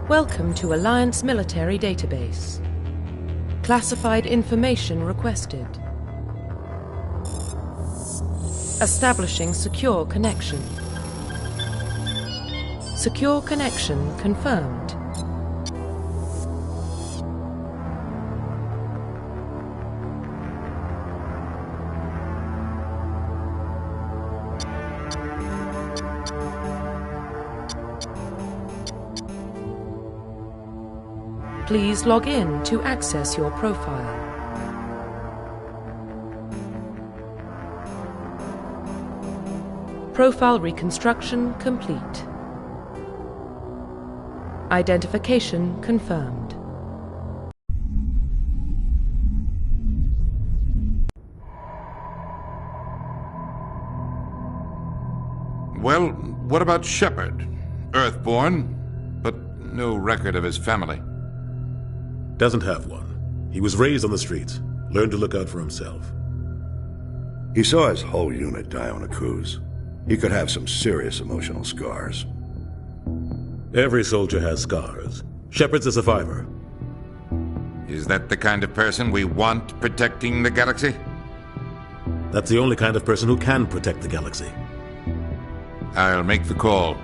Welcome to Alliance Military Database. Classified information requested. Establishing secure connection. Secure connection confirmed. Please log in to access your profile. Profile reconstruction complete. Identification confirmed. Well, what about Shepard? Earthborn, but no record of his family. Doesn't have one. He was raised on the streets, learned to look out for himself. He saw his whole unit die on a cruise. He could have some serious emotional scars. Every soldier has scars. Shepard's a survivor. Is that the kind of person we want protecting the galaxy? That's the only kind of person who can protect the galaxy. I'll make the call.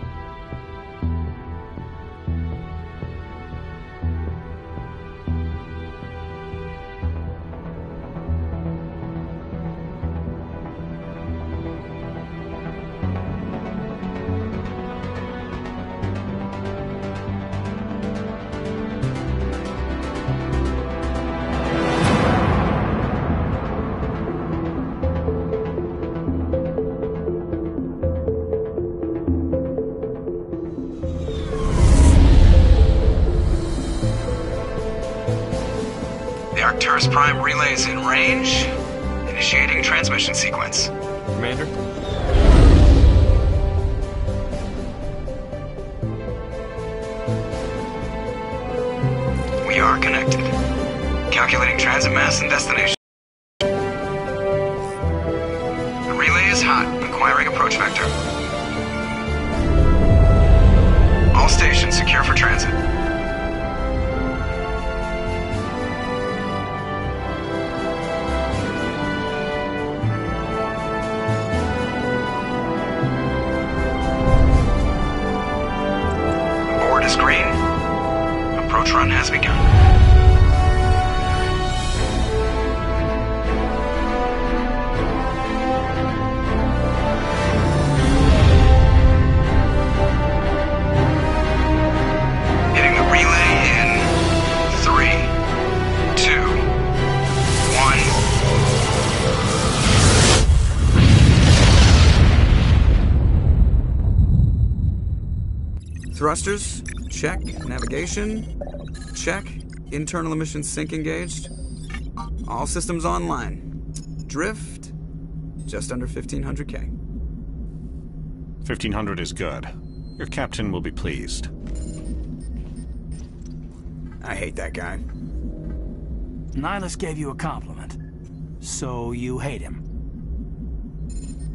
Arcturus Prime relays in range. Initiating transmission sequence. Commander? We are connected. Calculating transit mass and destination. The relay is hot. Inquiring approach vector. All stations secure for transit. Green. Approach run has begun. Hitting the relay in 3, 2, 1. Thrusters. Check. Navigation. Check. Internal emission sync engaged. All systems online. Drift. Just under 1500K. 1500 is good. Your captain will be pleased. I hate that guy. Nihilus gave you a compliment. So you hate him.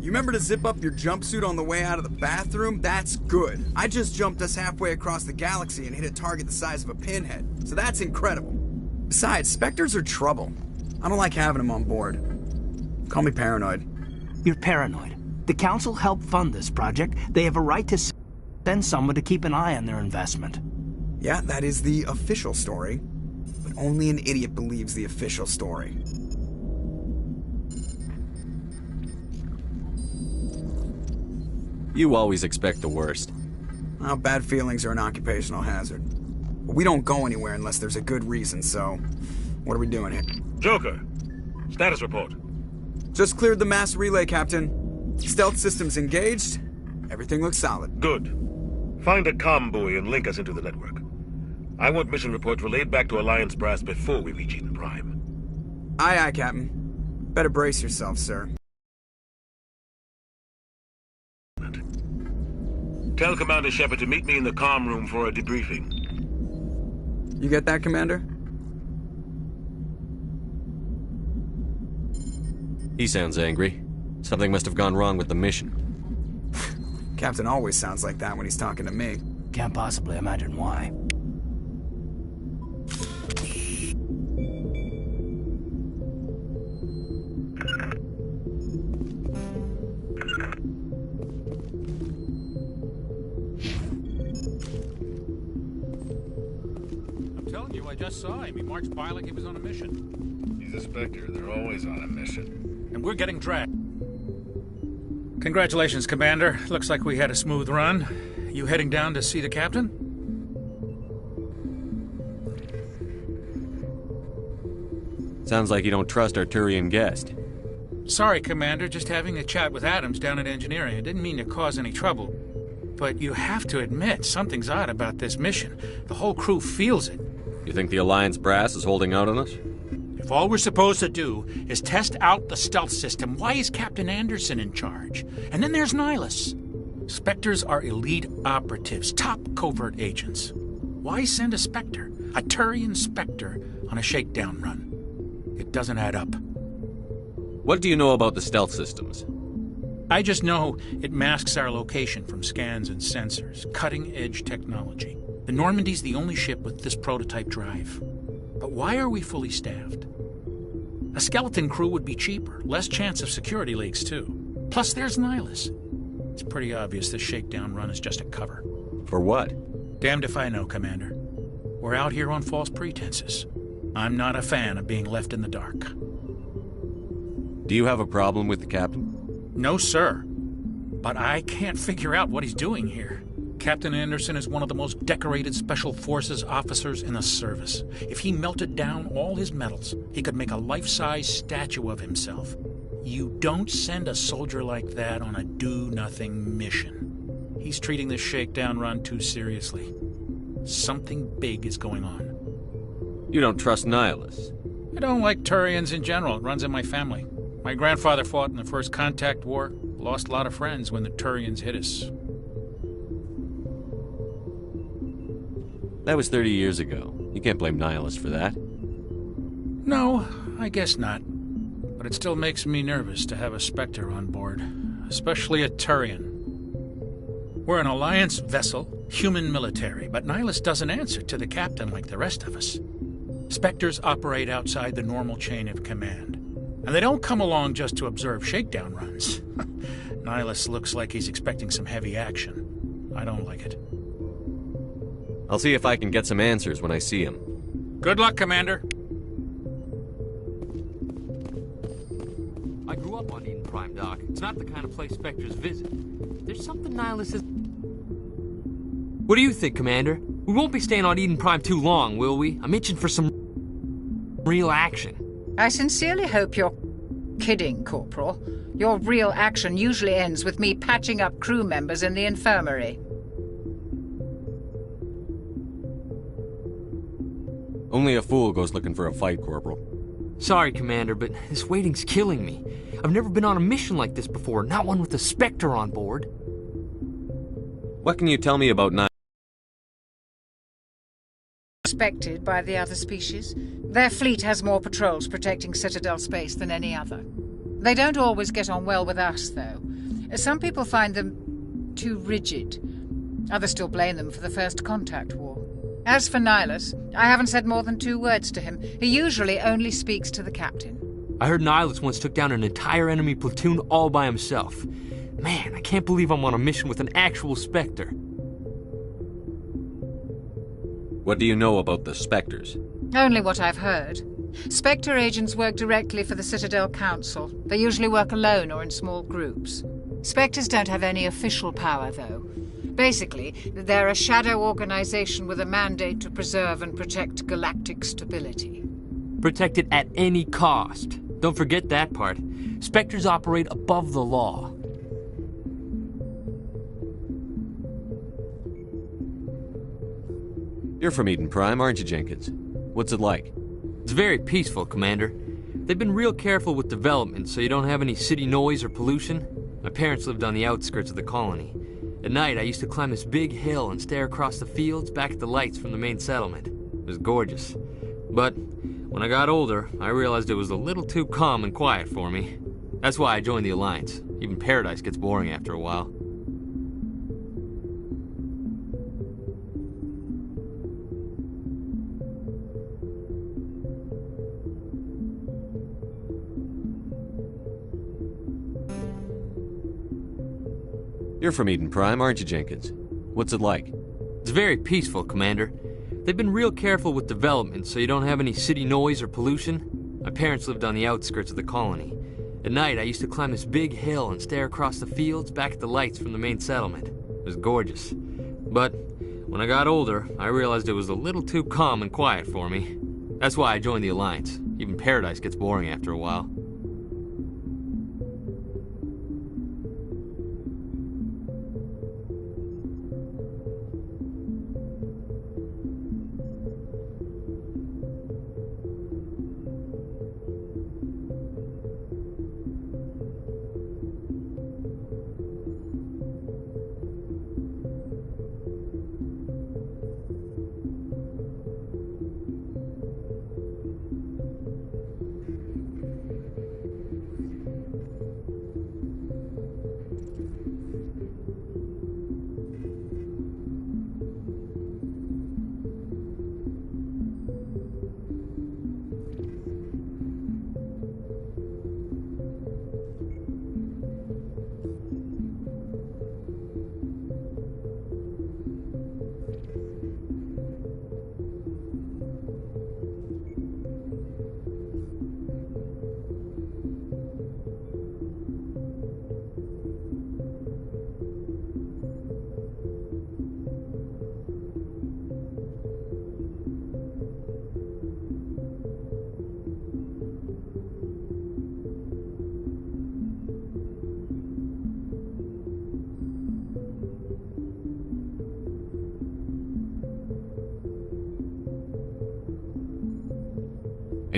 You remember to zip up your jumpsuit on the way out of the bathroom? That's good. I just jumped us halfway across the galaxy and hit a target the size of a pinhead, so that's incredible. Besides, Spectres are trouble. I don't like having them on board. Call me paranoid. You're paranoid. The Council helped fund this project. They have a right to send someone to keep an eye on their investment. Yeah, that is the official story. But only an idiot believes the official story. You always expect the worst. Well, bad feelings are an occupational hazard. But we don't go anywhere unless there's a good reason, so... What are we doing here? Joker, status report. Just cleared the mass relay, Captain. Stealth systems engaged. Everything looks solid. Good. Find a comm buoy and link us into the network. I want mission reports relayed back to Alliance Brass before we reach Eden Prime. Aye, aye, Captain. Better brace yourself, sir. Tell Commander Shepard to meet me in the comm room for a debriefing. You get that, Commander? He sounds angry. Something must have gone wrong with the mission. Captain always sounds like that when he's talking to me. Can't possibly imagine why. just saw him. He marched by like he was on a mission. He's a Spectre. They're always on a mission. And we're getting dragged. Congratulations, Commander. Looks like we had a smooth run. You heading down to see the captain? Sounds like you don't trust our Turian guest. Sorry, Commander. Just having a chat with Adams down at engineering. I didn't mean to cause any trouble. But you have to admit, something's odd about this mission. The whole crew feels it. You think the Alliance brass is holding out on us? If all we're supposed to do is test out the stealth system, why is Captain Anderson in charge? And then there's Nihilus. Spectres are elite operatives, top covert agents. Why send a Spectre, a Turian Spectre, on a shakedown run? It doesn't add up. What do you know about the stealth systems? I just know it masks our location from scans and sensors. Cutting-edge technology. The Normandy's the only ship with this prototype drive. But why are we fully staffed? A skeleton crew would be cheaper, less chance of security leaks, too. Plus, there's Nihilus. It's pretty obvious this shakedown run is just a cover. For what? Damned if I know, Commander. We're out here on false pretenses. I'm not a fan of being left in the dark. Do you have a problem with the captain? No, sir. But I can't figure out what he's doing here. Captain Anderson is one of the most decorated Special Forces officers in the service. If he melted down all his medals, he could make a life-size statue of himself. You don't send a soldier like that on a do-nothing mission. He's treating this shakedown run too seriously. Something big is going on. You don't trust Nihilus? I don't like Turians in general. It runs in my family. My grandfather fought in the First Contact War. Lost a lot of friends when the Turians hit us. That was 30 years ago. You can't blame Nihilus for that. No, I guess not. But it still makes me nervous to have a Spectre on board. Especially a Turian. We're an Alliance vessel, human military, but Nihilus doesn't answer to the captain like the rest of us. Spectres operate outside the normal chain of command. And they don't come along just to observe shakedown runs. Nihilus looks like he's expecting some heavy action. I don't like it. I'll see if I can get some answers when I see him. Good luck, Commander. I grew up on Eden Prime, Doc. It's not the kind of place Spectres visit. There's something Nihilus is... What do you think, Commander? We won't be staying on Eden Prime too long, will we? I'm itching for some real action. I sincerely hope you're kidding, Corporal. Your real action usually ends with me patching up crew members in the infirmary. Only a fool goes looking for a fight, Corporal. Sorry, Commander, but this waiting's killing me. I've never been on a mission like this before, not one with a Spectre on board. What can you tell me about Nihilus? Respected by the other species. Their fleet has more patrols protecting Citadel space than any other. They don't always get on well with us, though. Some people find them too rigid. Others still blame them for the First Contact War. As for Nihilus, I haven't said more than 2 words to him. He usually only speaks to the captain. I heard Nihilus once took down an entire enemy platoon all by himself. Man, I can't believe I'm on a mission with an actual Spectre. What do you know about the Spectres? Only what I've heard. Spectre agents work directly for the Citadel Council. They usually work alone or in small groups. Spectres don't have any official power, though. Basically, they're a shadow organization with a mandate to preserve and protect galactic stability. Protect it at any cost. Don't forget that part. Spectres operate above the law. You're from Eden Prime, aren't you, Jenkins? What's it like? It's very peaceful, Commander. They've been real careful with development, so you don't have any city noise or pollution. My parents lived on the outskirts of the colony. At night, I used to climb this big hill and stare across the fields back at the lights from the main settlement. It was gorgeous. But when I got older, I realized it was a little too calm and quiet for me. That's why I joined the Alliance. Even Paradise gets boring after a while. You're from Eden Prime, aren't you, Jenkins? What's it like? It's very peaceful, Commander. They've been real careful with development so you don't have any city noise or pollution. My parents lived on the outskirts of the colony. At night, I used to climb this big hill and stare across the fields back at the lights from the main settlement. It was gorgeous. But when I got older, I realized it was a little too calm and quiet for me. That's why I joined the Alliance. Even Paradise gets boring after a while.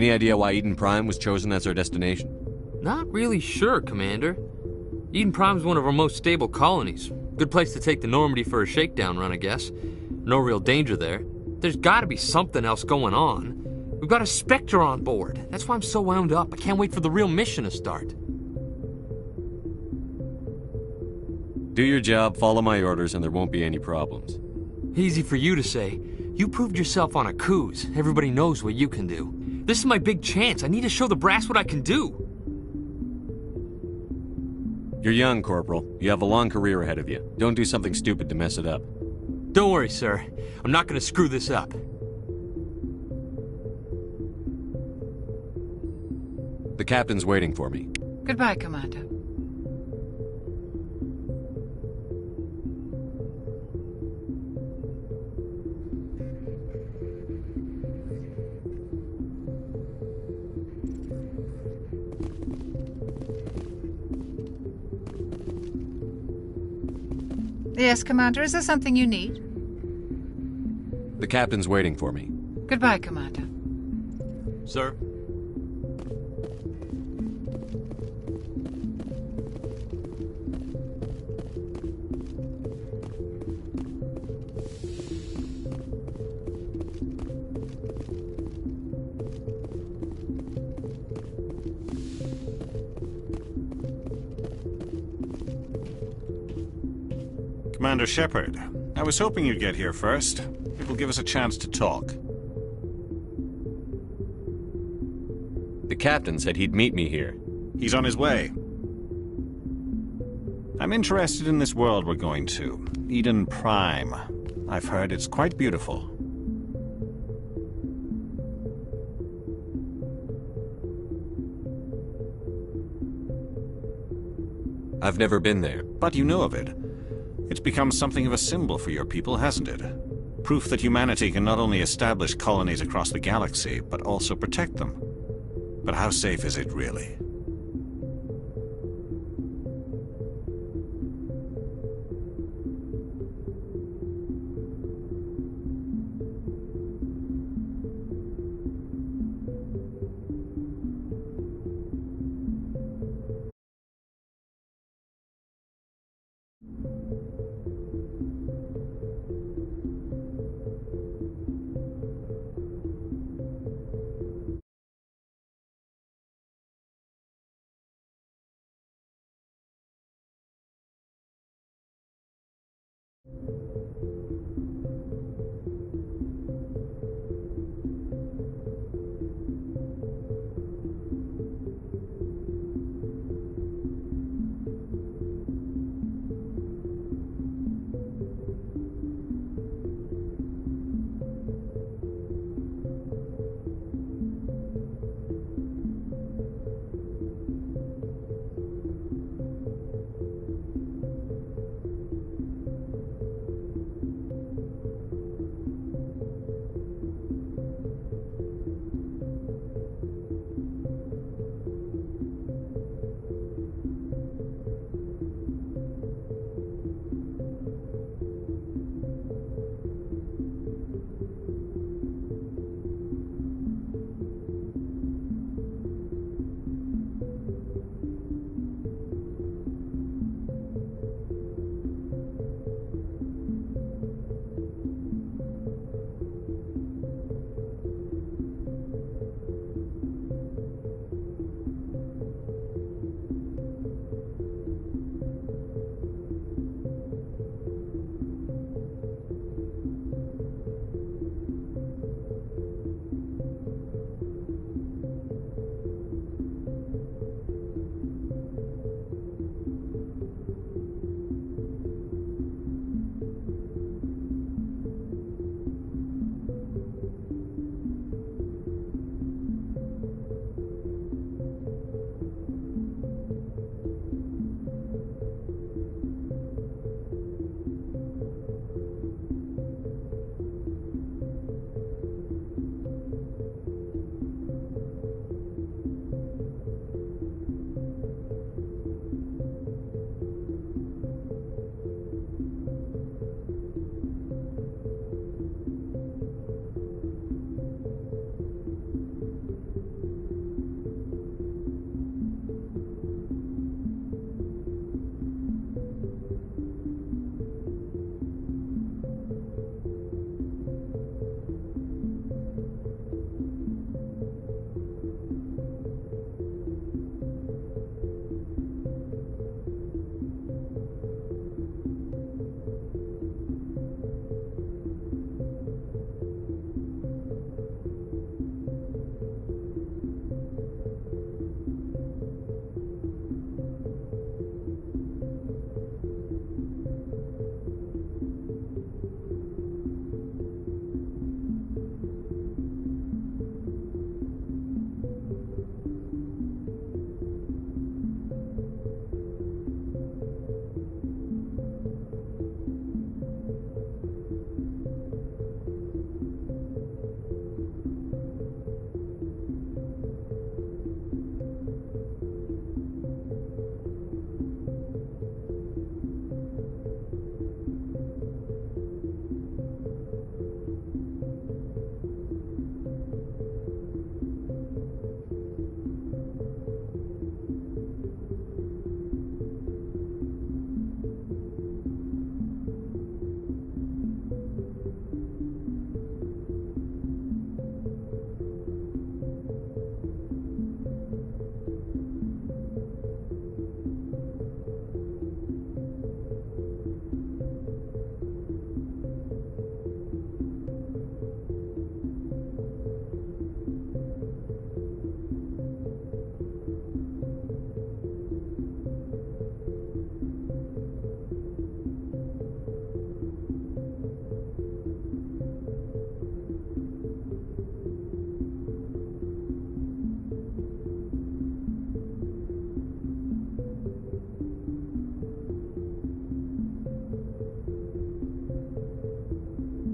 Any idea why Eden Prime was chosen as our destination? Not really sure, Commander. Eden Prime's one of our most stable colonies. Good place to take the Normandy for a shakedown run, I guess. No real danger there. There's gotta be something else going on. We've got a Spectre on board. That's why I'm so wound up. I can't wait for the real mission to start. Do your job, follow my orders, and there won't be any problems. Easy for you to say. You proved yourself on a cruise. Everybody knows what you can do. This is my big chance. I need to show the brass what I can do. You're young, Corporal. You have a long career ahead of you. Don't do something stupid to mess it up. Don't worry, sir. I'm not gonna screw this up. The captain's waiting for me. Goodbye, Commander. Yes, Commander. Is there something you need? The captain's waiting for me. Goodbye, Commander. Sir? Commander Shepard, I was hoping you'd get here first. It will give us a chance to talk. The captain said he'd meet me here. He's on his way. I'm interested in this world we're going to, Eden Prime. I've heard it's quite beautiful. I've never been there. But you know of it. It's become something of a symbol for your people, hasn't it? Proof that humanity can not only establish colonies across the galaxy, but also protect them. But how safe is it, really?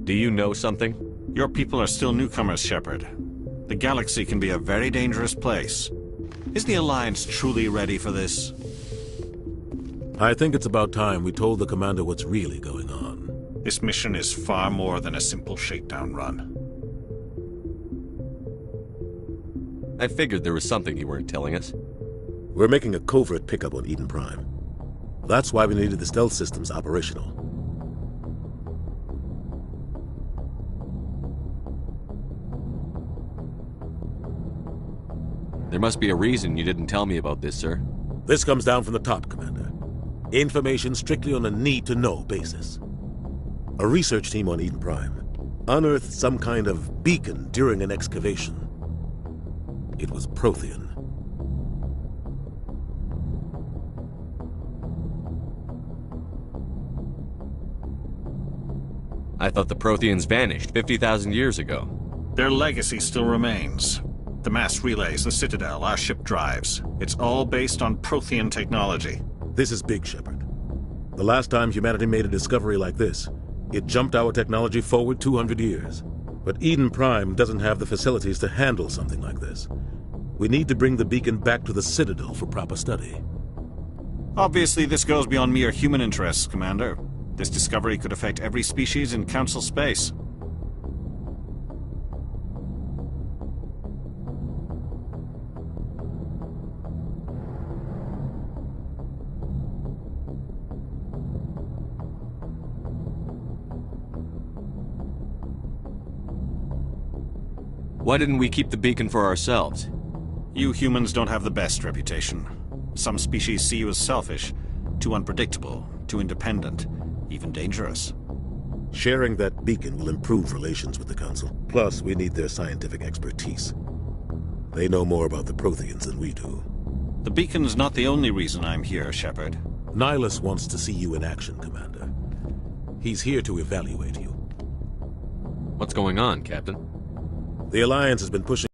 Do you know something? Your people are still newcomers, Shepard. The galaxy can be a very dangerous place. Is the Alliance truly ready for this? I think it's about time we told the Commander what's really going on. This mission is far more than a simple shakedown run. I figured there was something you weren't telling us. We're making a covert pickup on Eden Prime. That's why we needed the stealth systems operational. There must be a reason you didn't tell me about this, sir. This comes down from the top, Commander. Information strictly on a need-to-know basis. A research team on Eden Prime unearthed some kind of beacon during an excavation. It was Prothean. I thought the Protheans vanished 50,000 years ago. Their legacy still remains. The mass relays, the Citadel, our ship drives. It's all based on Prothean technology. This is big, Shepard. The last time humanity made a discovery like this, it jumped our technology forward 200 years. But Eden Prime doesn't have the facilities to handle something like this. We need to bring the beacon back to the Citadel for proper study. Obviously, this goes beyond mere human interests, Commander. This discovery could affect every species in Council space. Why didn't we keep the beacon for ourselves? You humans don't have the best reputation. Some species see you as selfish, too unpredictable, too independent, even dangerous. Sharing that beacon will improve relations with the Council. Plus, we need their scientific expertise. They know more about the Protheans than we do. The beacon's not the only reason I'm here, Shepard. Nihilus wants to see you in action, Commander. He's here to evaluate you. What's going on, Captain? The Alliance has been pushing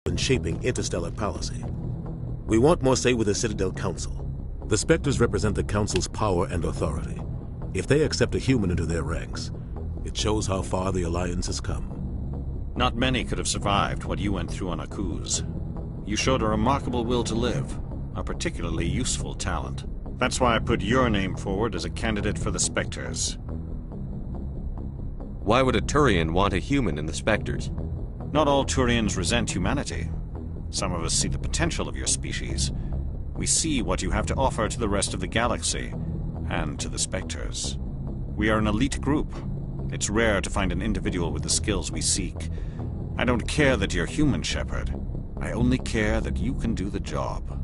and shaping interstellar policy. We want more say with the Citadel Council. The Spectres represent the Council's power and authority. If they accept a human into their ranks, it shows how far the Alliance has come. Not many could have survived what you went through on Akuz. You showed a remarkable will to live, a particularly useful talent. That's why I put your name forward as a candidate for the Spectres. Why would a Turian want a human in the Spectres? Not all Turians resent humanity. Some of us see the potential of your species. We see what you have to offer to the rest of the galaxy, and to the Spectres. We are an elite group. It's rare to find an individual with the skills we seek. I don't care that you're human, Shepard. I only care that you can do the job.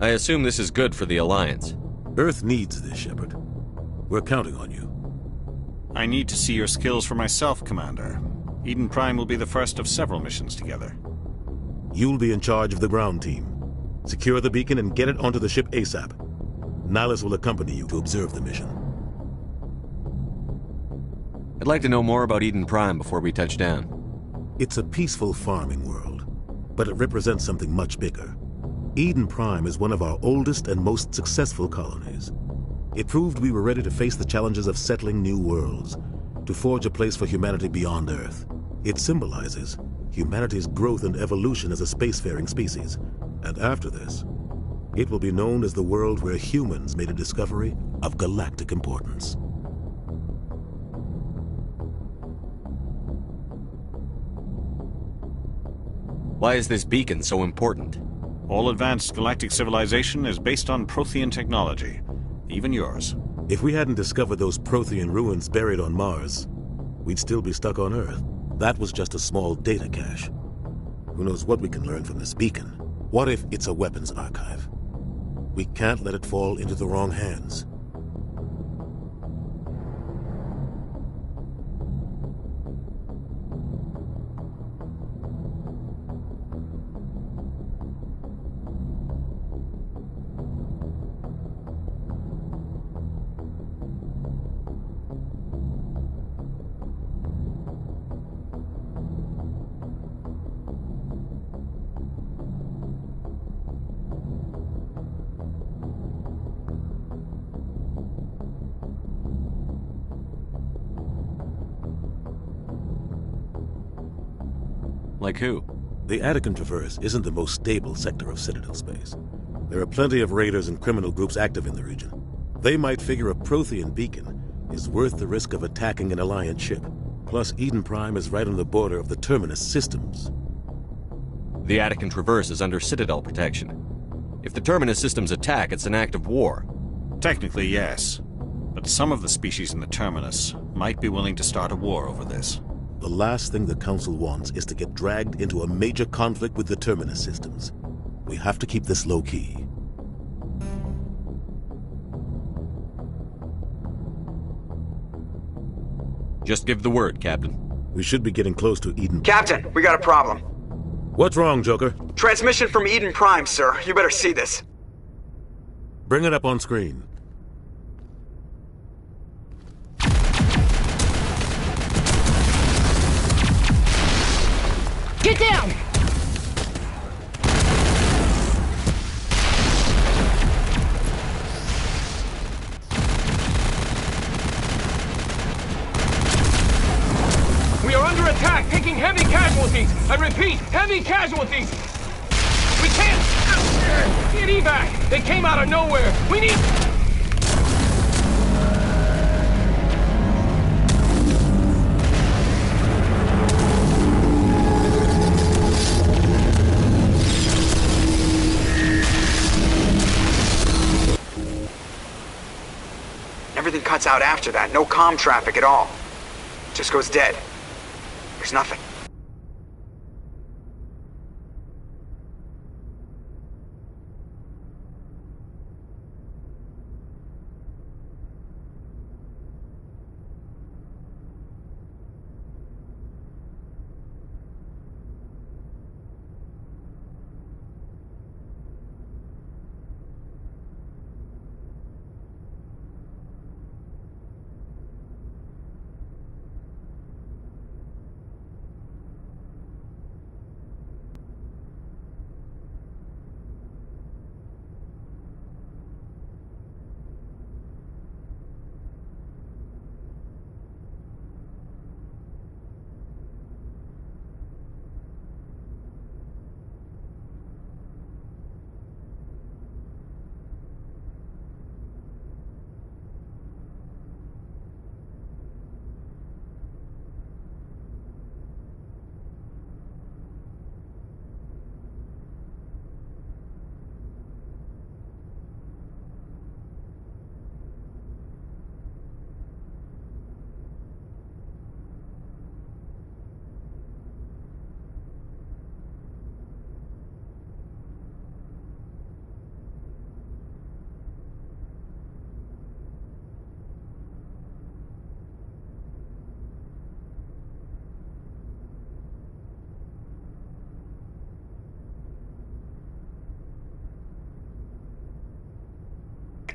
I assume this is good for the Alliance. Earth needs this, Shepard. We're counting on you. I need to see your skills for myself, Commander. Eden Prime will be the first of several missions together. You'll be in charge of the ground team. Secure the beacon and get it onto the ship ASAP. Nihilus will accompany you to observe the mission. I'd like to know more about Eden Prime before we touch down. It's a peaceful farming world, but it represents something much bigger. Eden Prime is one of our oldest and most successful colonies. It proved we were ready to face the challenges of settling new worlds, to forge a place for humanity beyond Earth. It symbolizes humanity's growth and evolution as a spacefaring species. And after this, it will be known as the world where humans made a discovery of galactic importance. Why is this beacon so important? All advanced galactic civilization is based on Prothean technology, even yours. If we hadn't discovered those Prothean ruins buried on Mars, we'd still be stuck on Earth. That was just a small data cache. Who knows what we can learn from this beacon? What if it's a weapons archive? We can't let it fall into the wrong hands. Like who? The Attican Traverse isn't the most stable sector of Citadel space. There are plenty of raiders and criminal groups active in the region. They might figure a Prothean beacon is worth the risk of attacking an Alliance ship. Plus, Eden Prime is right on the border of the Terminus systems. The Attican Traverse is under Citadel protection. If the Terminus systems attack, it's an act of war. Technically, yes. But some of the species in the Terminus might be willing to start a war over this. The last thing the Council wants is to get dragged into a major conflict with the Terminus systems. We have to keep this low-key. Just give the word, Captain. We should be getting close to Eden. Captain, we got a problem. What's wrong, Joker? Transmission from Eden Prime, sir. You better see this. Bring it up on screen. Get down! We are under attack, taking heavy casualties. I repeat, heavy casualties. We can't get evac. They came out of nowhere. We need... Everything cuts out after that. No comm traffic at all. Just goes dead. There's nothing.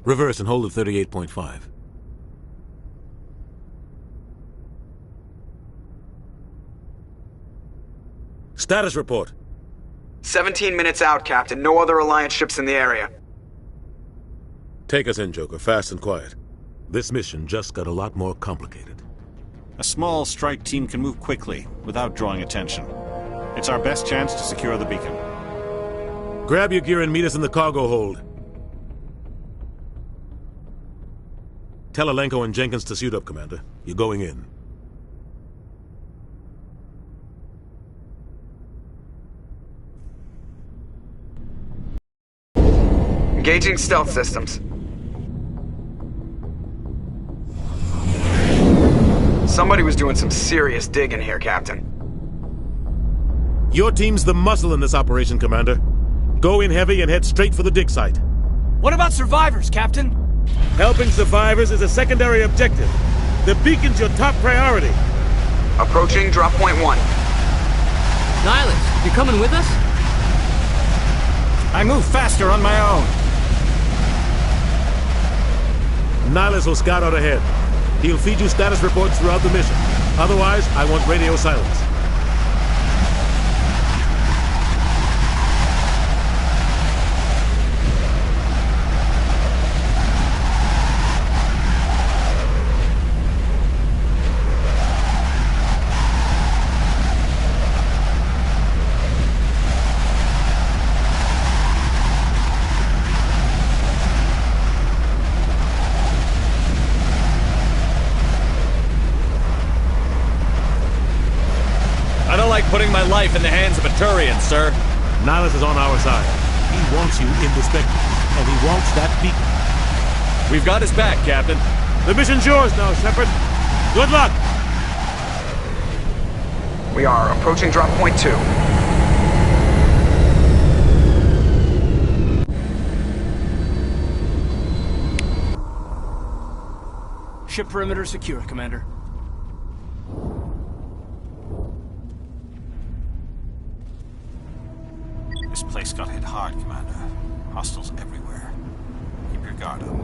Reverse and hold at 38.5. Status report. 17 minutes out, Captain. No other Alliance ships in the area. Take us in, Joker, fast and quiet. This mission just got a lot more complicated. A small strike team can move quickly, without drawing attention. It's our best chance to secure the beacon. Grab your gear and meet us in the cargo hold. Tell Alenko and Jenkins to suit up, Commander. You're going in. Engaging stealth systems. Somebody was doing some serious digging here, Captain. Your team's the muscle in this operation, Commander. Go in heavy and head straight for the dig site. What about survivors, Captain? Helping survivors is a secondary objective. The beacon's your top priority. Approaching drop point 1. Nihilus, you coming with us? I move faster on my own. Nihilus will scout out ahead. He'll feed you status reports throughout the mission. Otherwise, I want radio silence. Putting my life in the hands of a Turian, sir. Nihilus is on our side. He wants you introspective, and he wants that beacon. We've got his back, Captain. The mission's yours now, Shepard. Good luck! We are approaching drop point 2. Ship perimeter secure, Commander. This place got hit hard, Commander. Hostiles everywhere. Keep your guard up.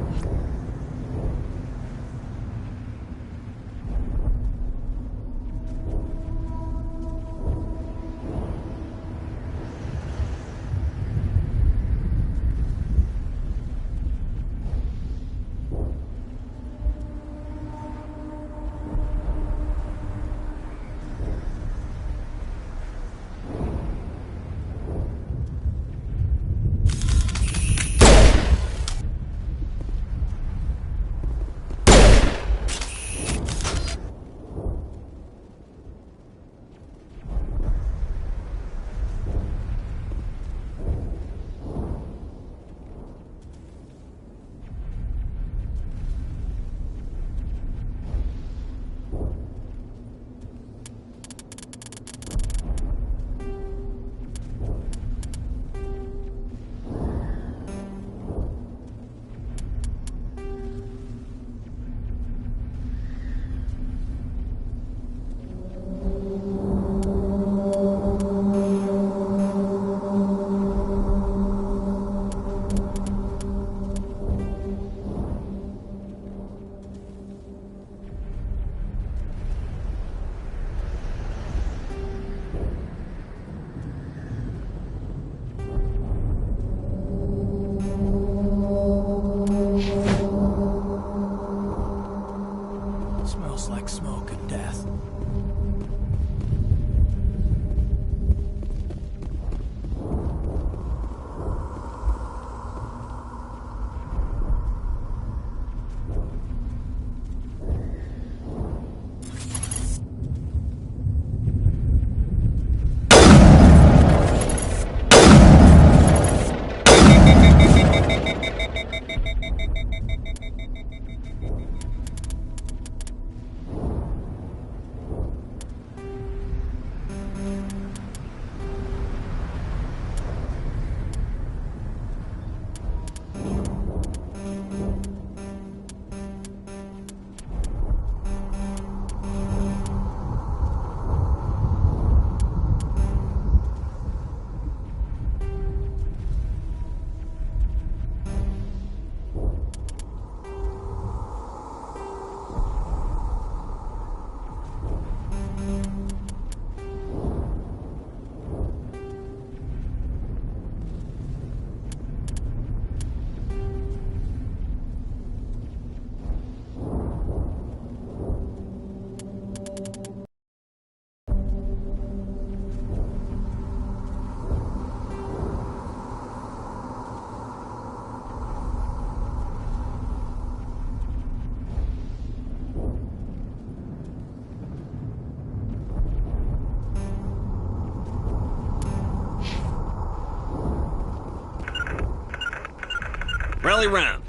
Rally round.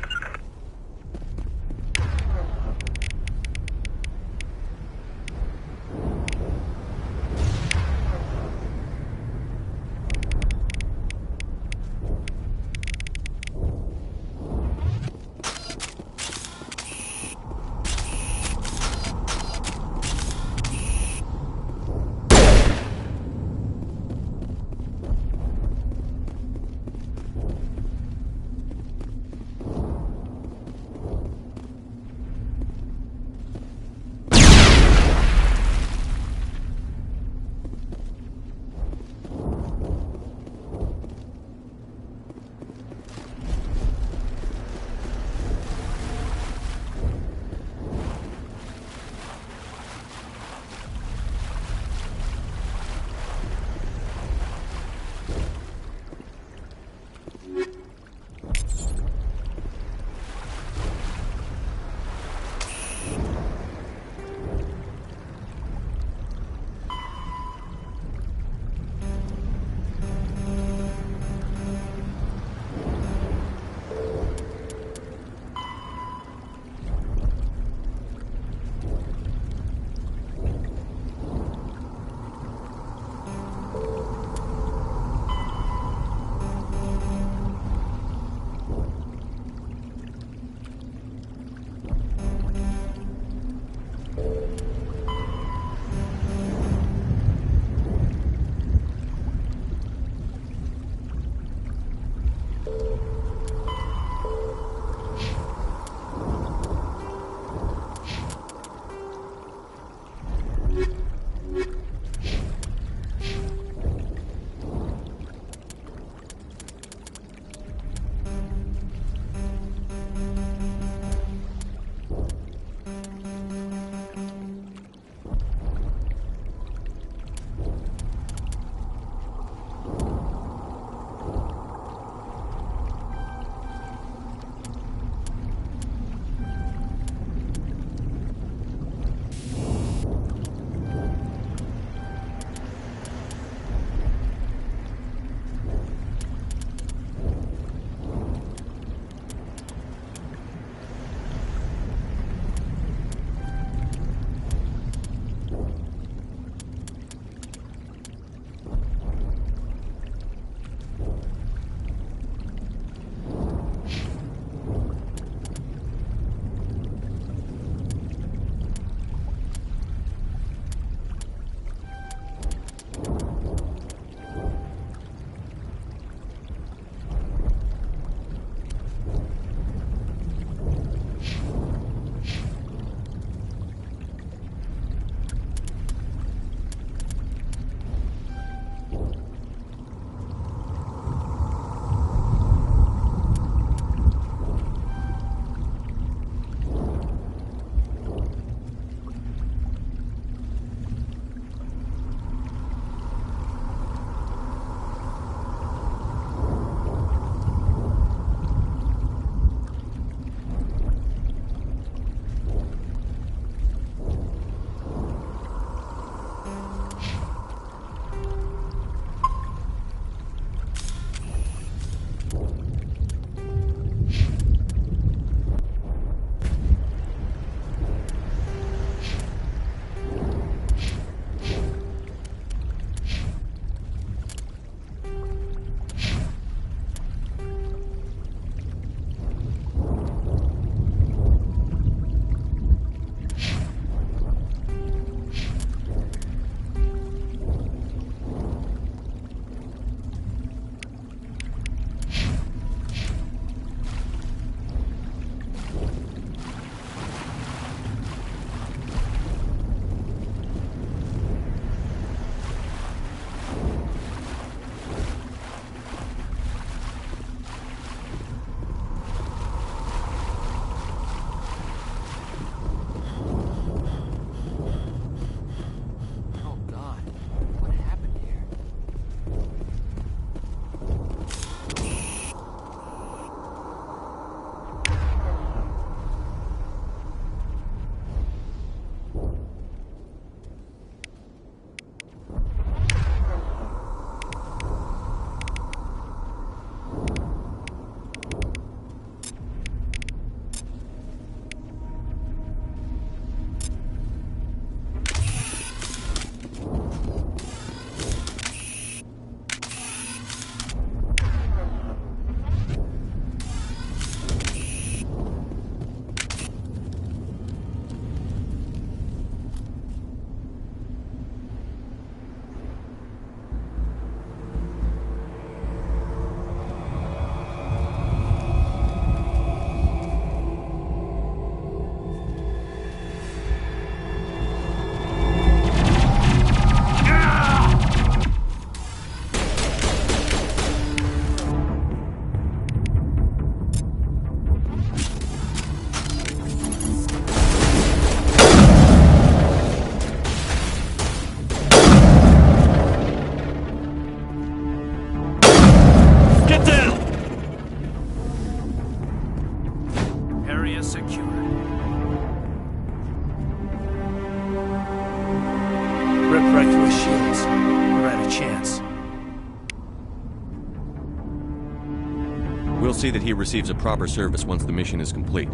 see that he receives a proper service once the mission is complete.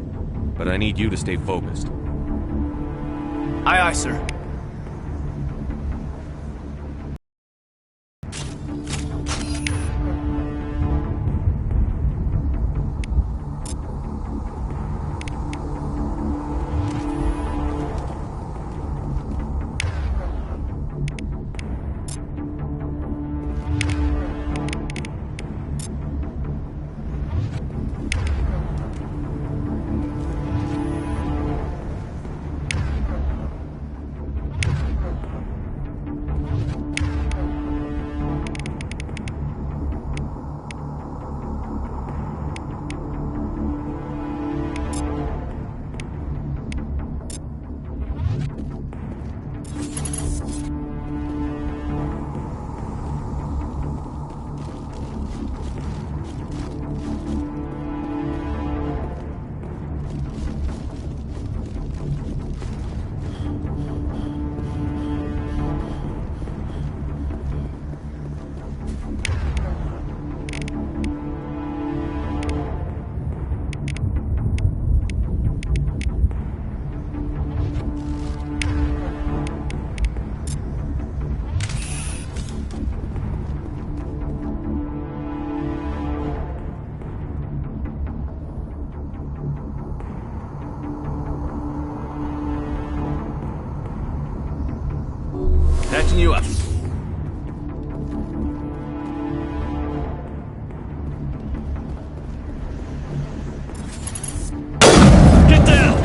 But I need you to stay focused. Aye, aye, sir. Patching you up. Get down!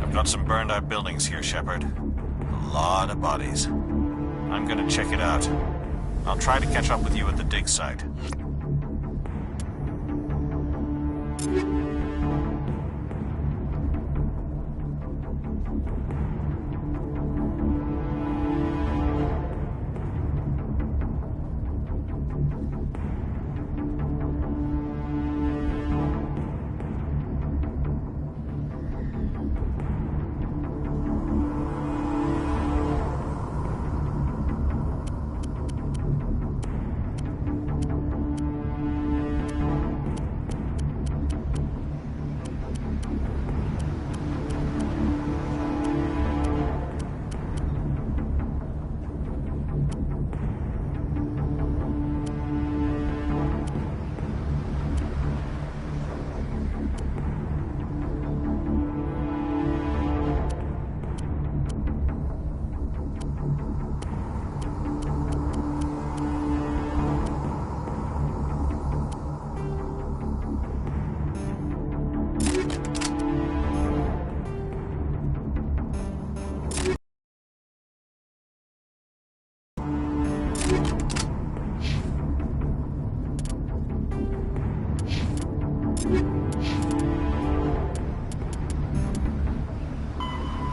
I've got some burned out buildings here, Shepard. A lot of bodies. I'm gonna check it out. I'll try to catch up with you at the dig site.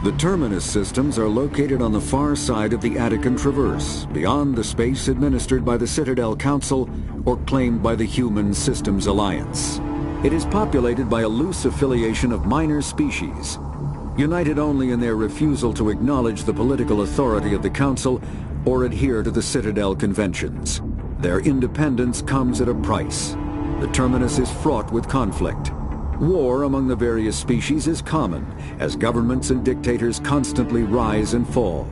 The Terminus systems are located on the far side of the Attican Traverse, beyond the space administered by the Citadel Council or claimed by the Human Systems Alliance. It is populated by a loose affiliation of minor species, united only in their refusal to acknowledge the political authority of the Council or adhere to the Citadel Conventions. Their independence comes at a price. The Terminus is fraught with conflict. War among the various species is common, as governments and dictators constantly rise and fall.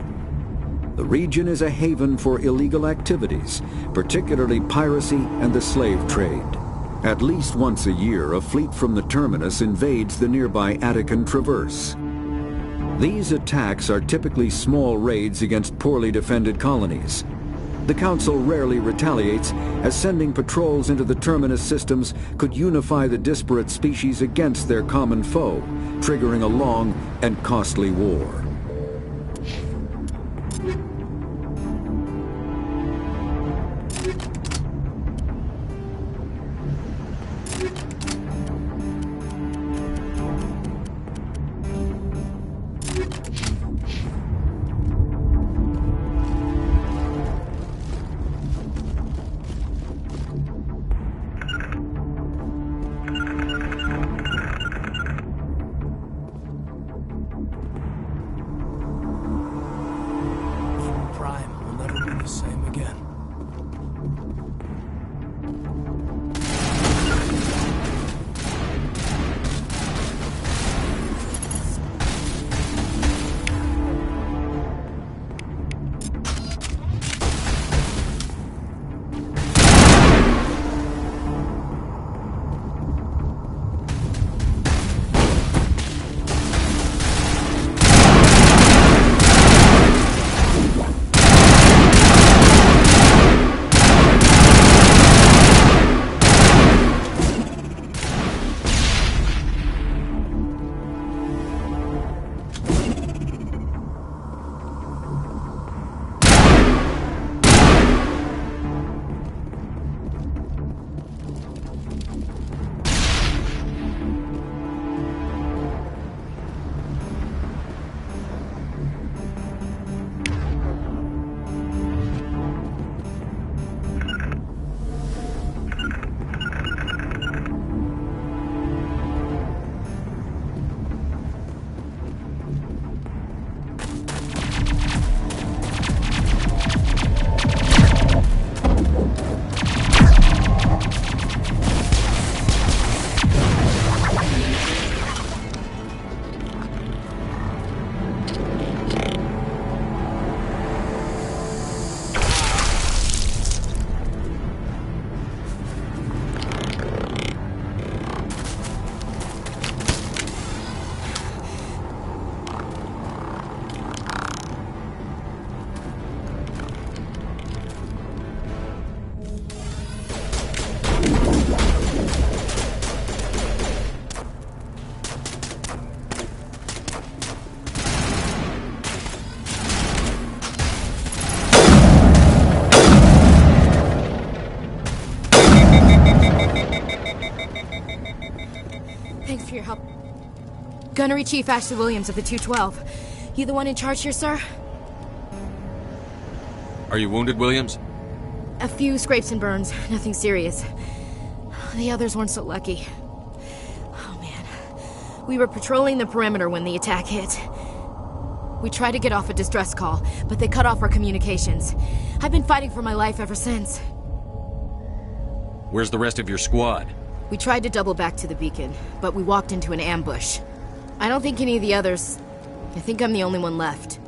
The region is a haven for illegal activities, particularly piracy and the slave trade. At least once a year, a fleet from the Terminus invades the nearby Attican Traverse. These attacks are typically small raids against poorly defended colonies. The Council rarely retaliates, as sending patrols into the Terminus systems could unify the disparate species against their common foe, triggering a long and costly war. Gunnery Chief Ashley Williams of the 212. You the one in charge here, sir? Are you wounded, Williams? A few scrapes and burns, nothing serious. The others weren't so lucky. Oh man. We were patrolling the perimeter when the attack hit. We tried to get off a distress call, but they cut off our communications. I've been fighting for my life ever since. Where's the rest of your squad? We tried to double back to the beacon, but we walked into an ambush. I don't think any of the others... I think I'm the only one left.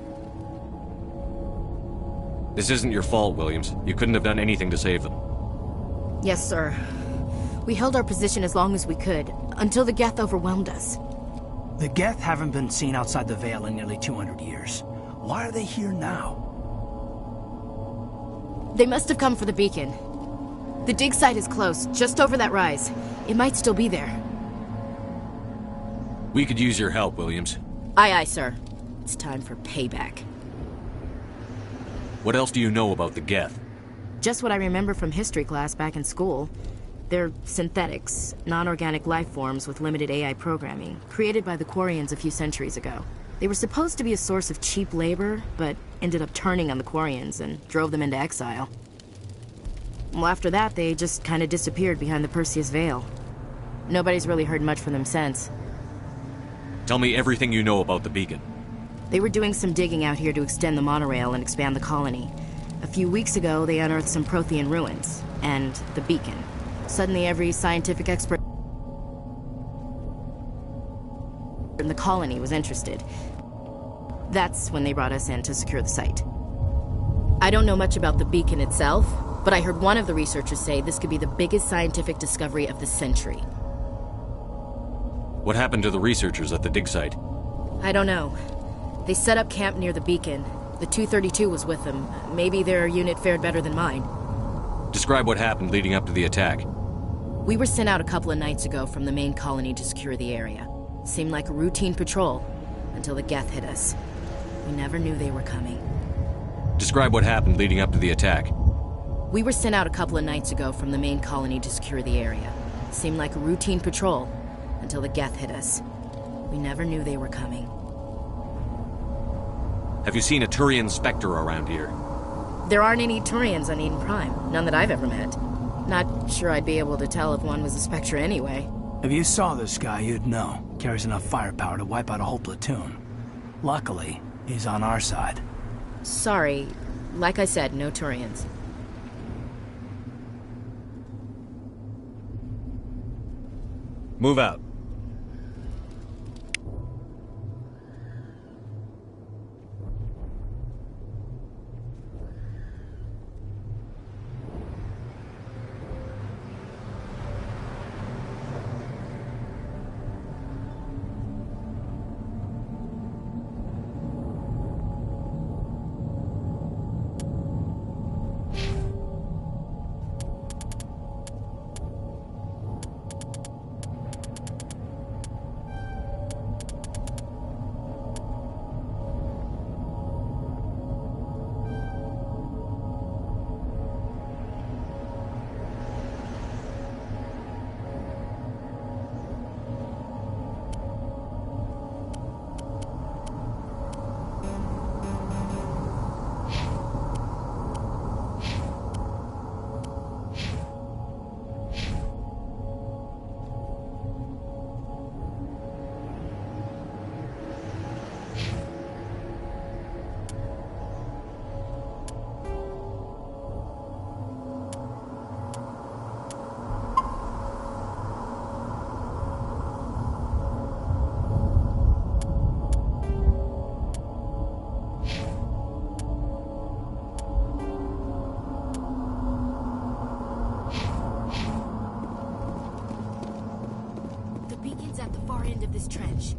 This isn't your fault, Williams. You couldn't have done anything to save them. Yes, sir. We held our position as long as we could, until the Geth overwhelmed us. The Geth haven't been seen outside the Veil in nearly 200 years. Why are they here now? They must have come for the beacon. The dig site is close, just over that rise. It might still be there. We could use your help, Williams. Aye, aye, sir. It's time for payback. What else do you know about the Geth? Just what I remember from history class back in school. They're synthetics, non-organic life forms with limited AI programming, created by the Quarians a few centuries ago. They were supposed to be a source of cheap labor, but ended up turning on the Quarians and drove them into exile. Well, after that, they just kind of disappeared behind the Perseus Veil. Nobody's really heard much from them since. Tell me everything you know about the beacon. They were doing some digging out here to extend the monorail and expand the colony. A few weeks ago, they unearthed some Prothean ruins, and the beacon. Suddenly, every scientific expert in the colony was interested. That's when they brought us in to secure the site. I don't know much about the beacon itself, but I heard one of the researchers say this could be the biggest scientific discovery of the century. What happened to the researchers at the dig site? I don't know. They set up camp near the beacon. The 232 was with them. Maybe their unit fared better than mine. Describe what happened leading up to the attack. We were sent out a couple of nights ago from the main colony to secure the area. Seemed like a routine patrol, until the Geth hit us. We never knew they were coming. Describe what happened leading up to the attack. We were sent out a couple of nights ago from the main colony to secure the area. Seemed like a routine patrol, until the Geth hit us. We never knew they were coming. Have you seen a Turian Spectre around here? There aren't any Turians on Eden Prime. None that I've ever met. Not sure I'd be able to tell if one was a Spectre anyway. If you saw this guy, you'd know. Carries enough firepower to wipe out a whole platoon. Luckily, he's on our side. Sorry. Like I said, no Turians. Move out. End of this trench.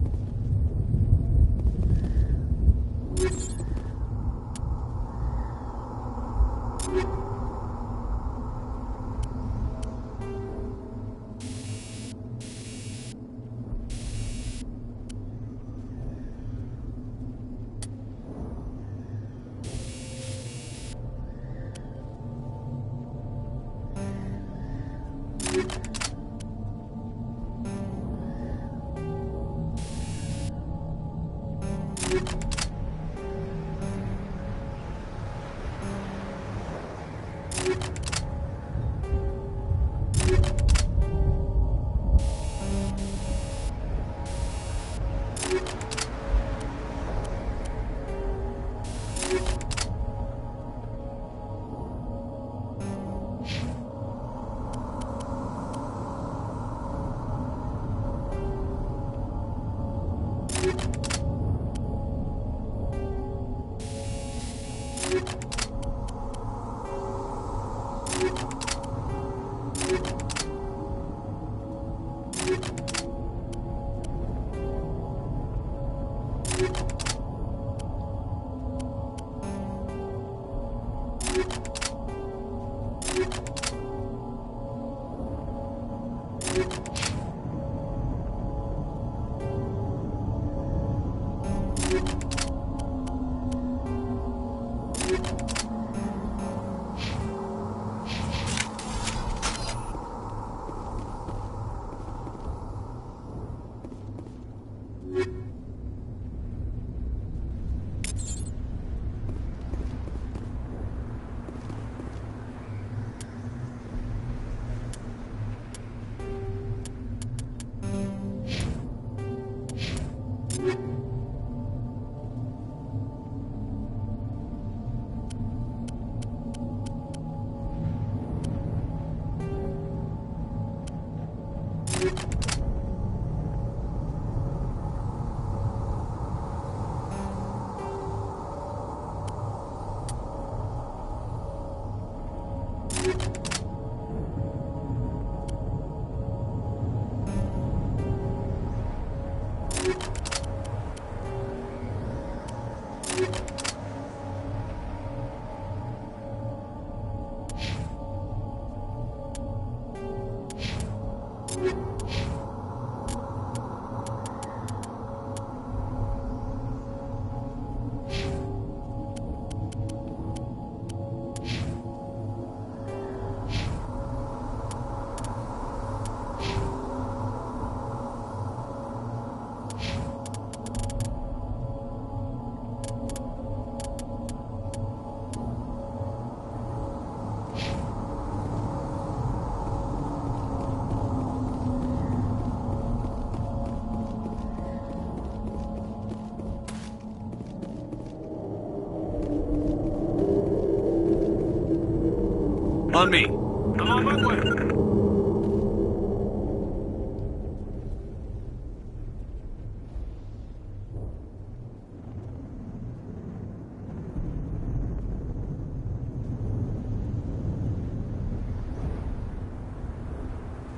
On me. I'm on my way.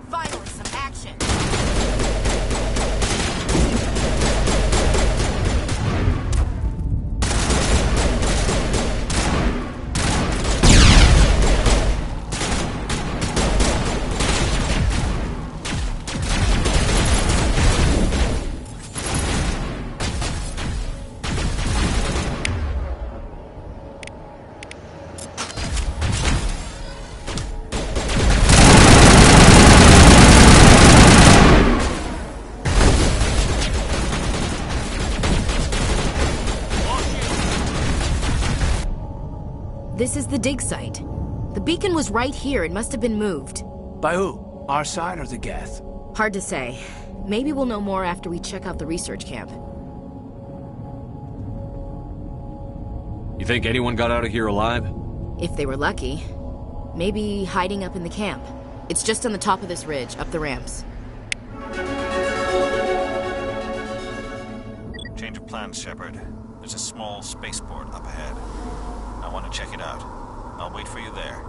Finally, some action. This is the dig site. The beacon was right here. It must have been moved. By who? Our side or the Geth? Hard to say. Maybe we'll know more after we check out the research camp. You think anyone got out of here alive? If they were lucky. Maybe hiding up in the camp. It's just on the top of this ridge, up the ramps. Change of plans, Shepard. There's a small spaceport up ahead. I want to check it out. I'll wait for you there.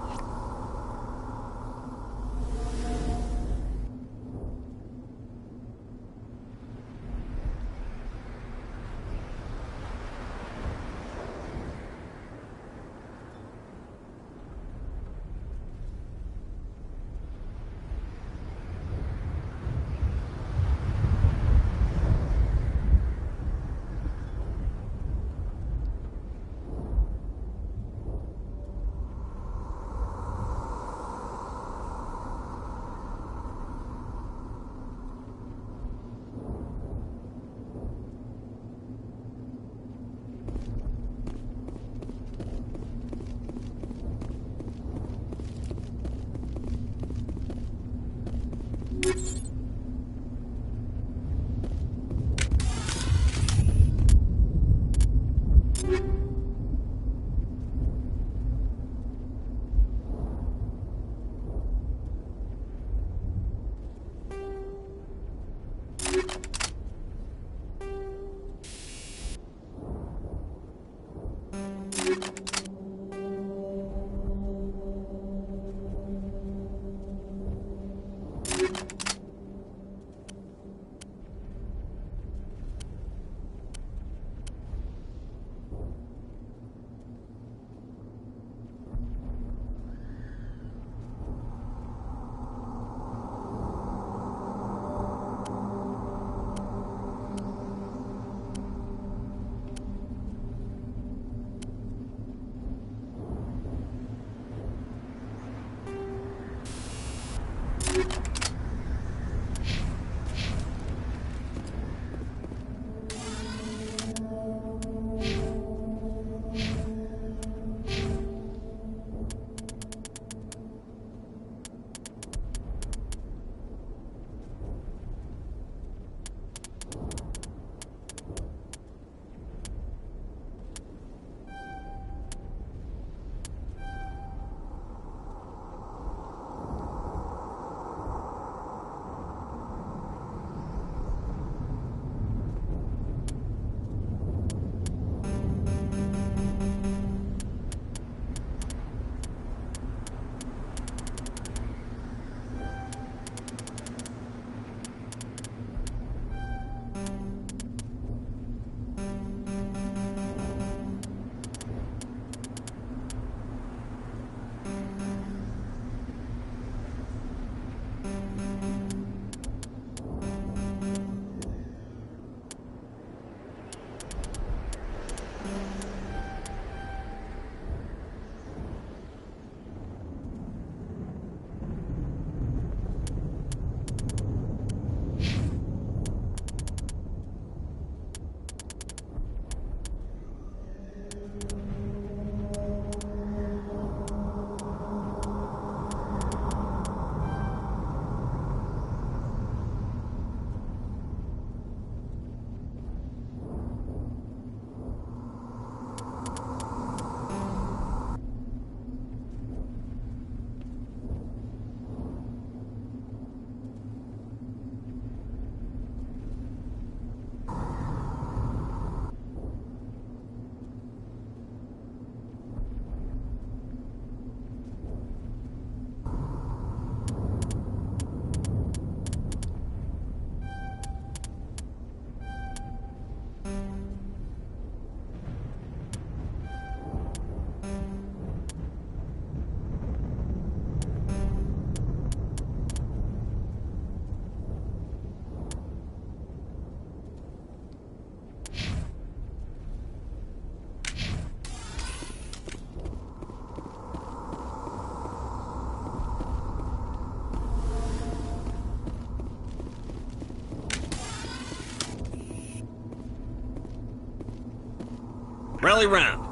rally round.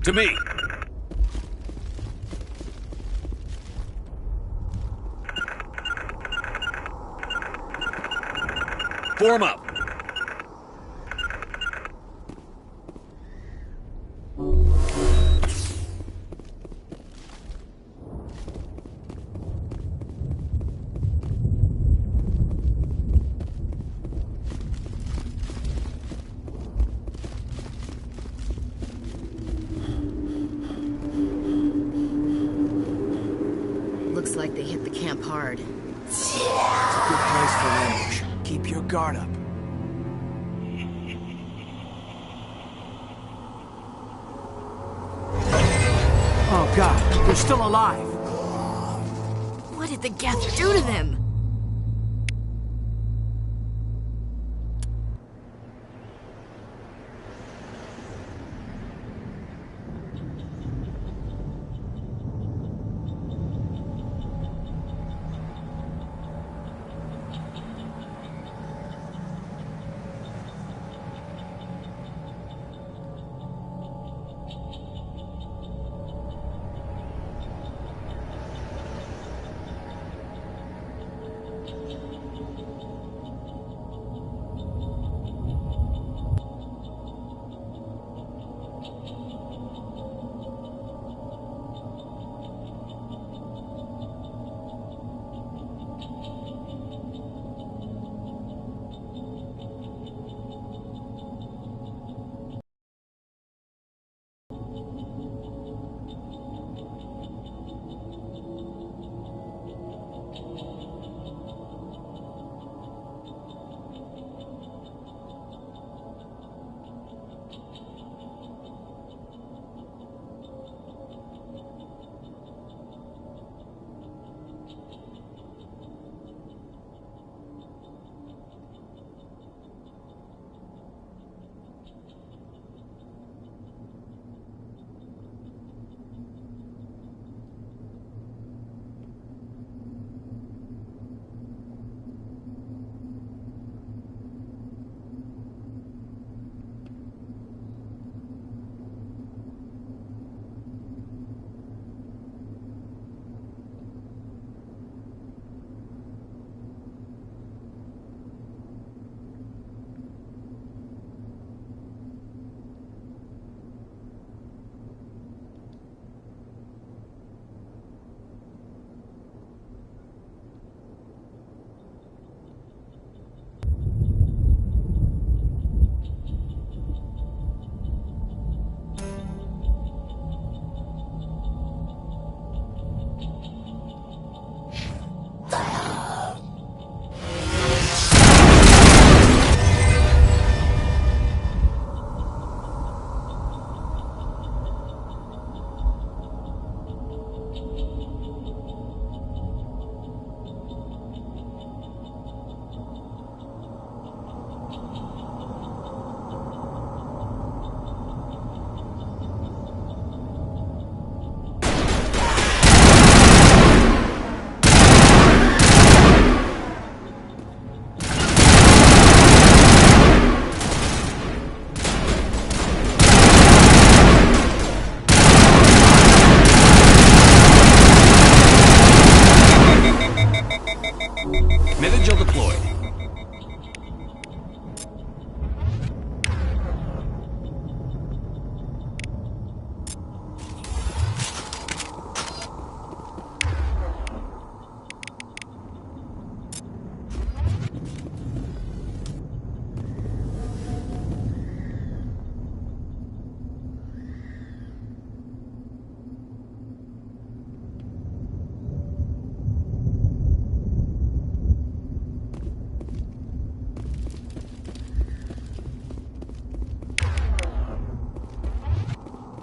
To me. Form up. Looks like they hit the camp hard. It's a good place for an ambush. Keep your guard up. Oh God, they're still alive. What did the Geth do to them? Metagel deployed.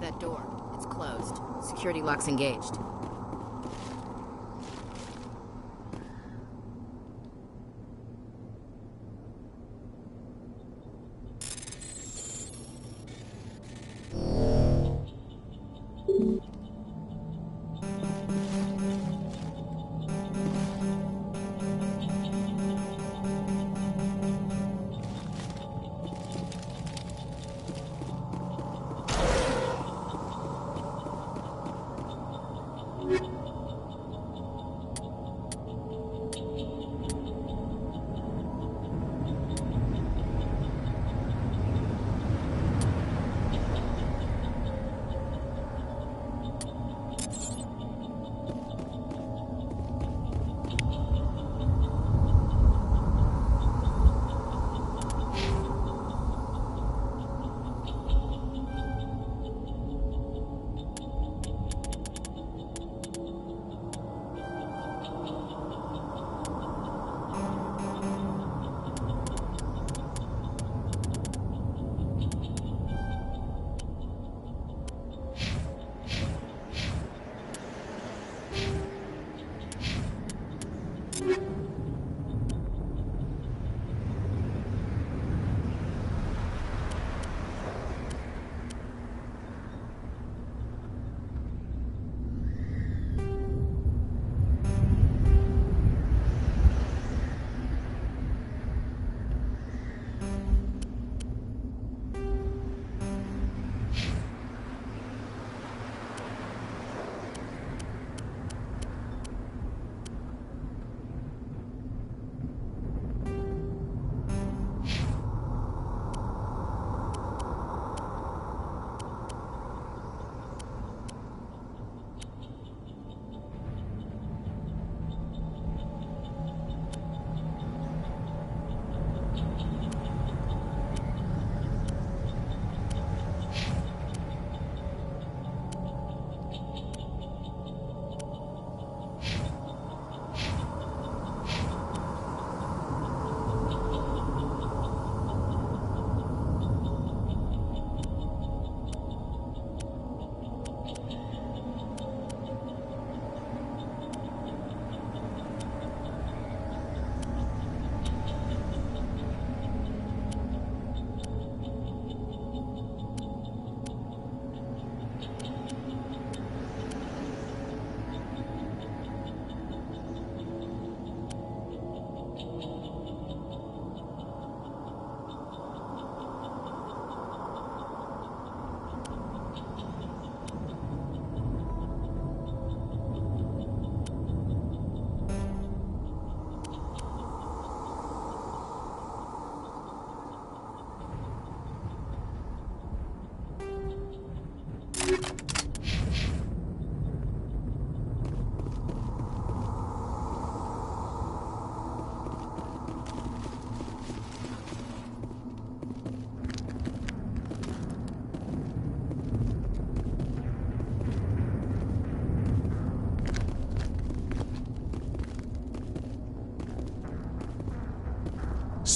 That door, it's closed. Security lock's engaged.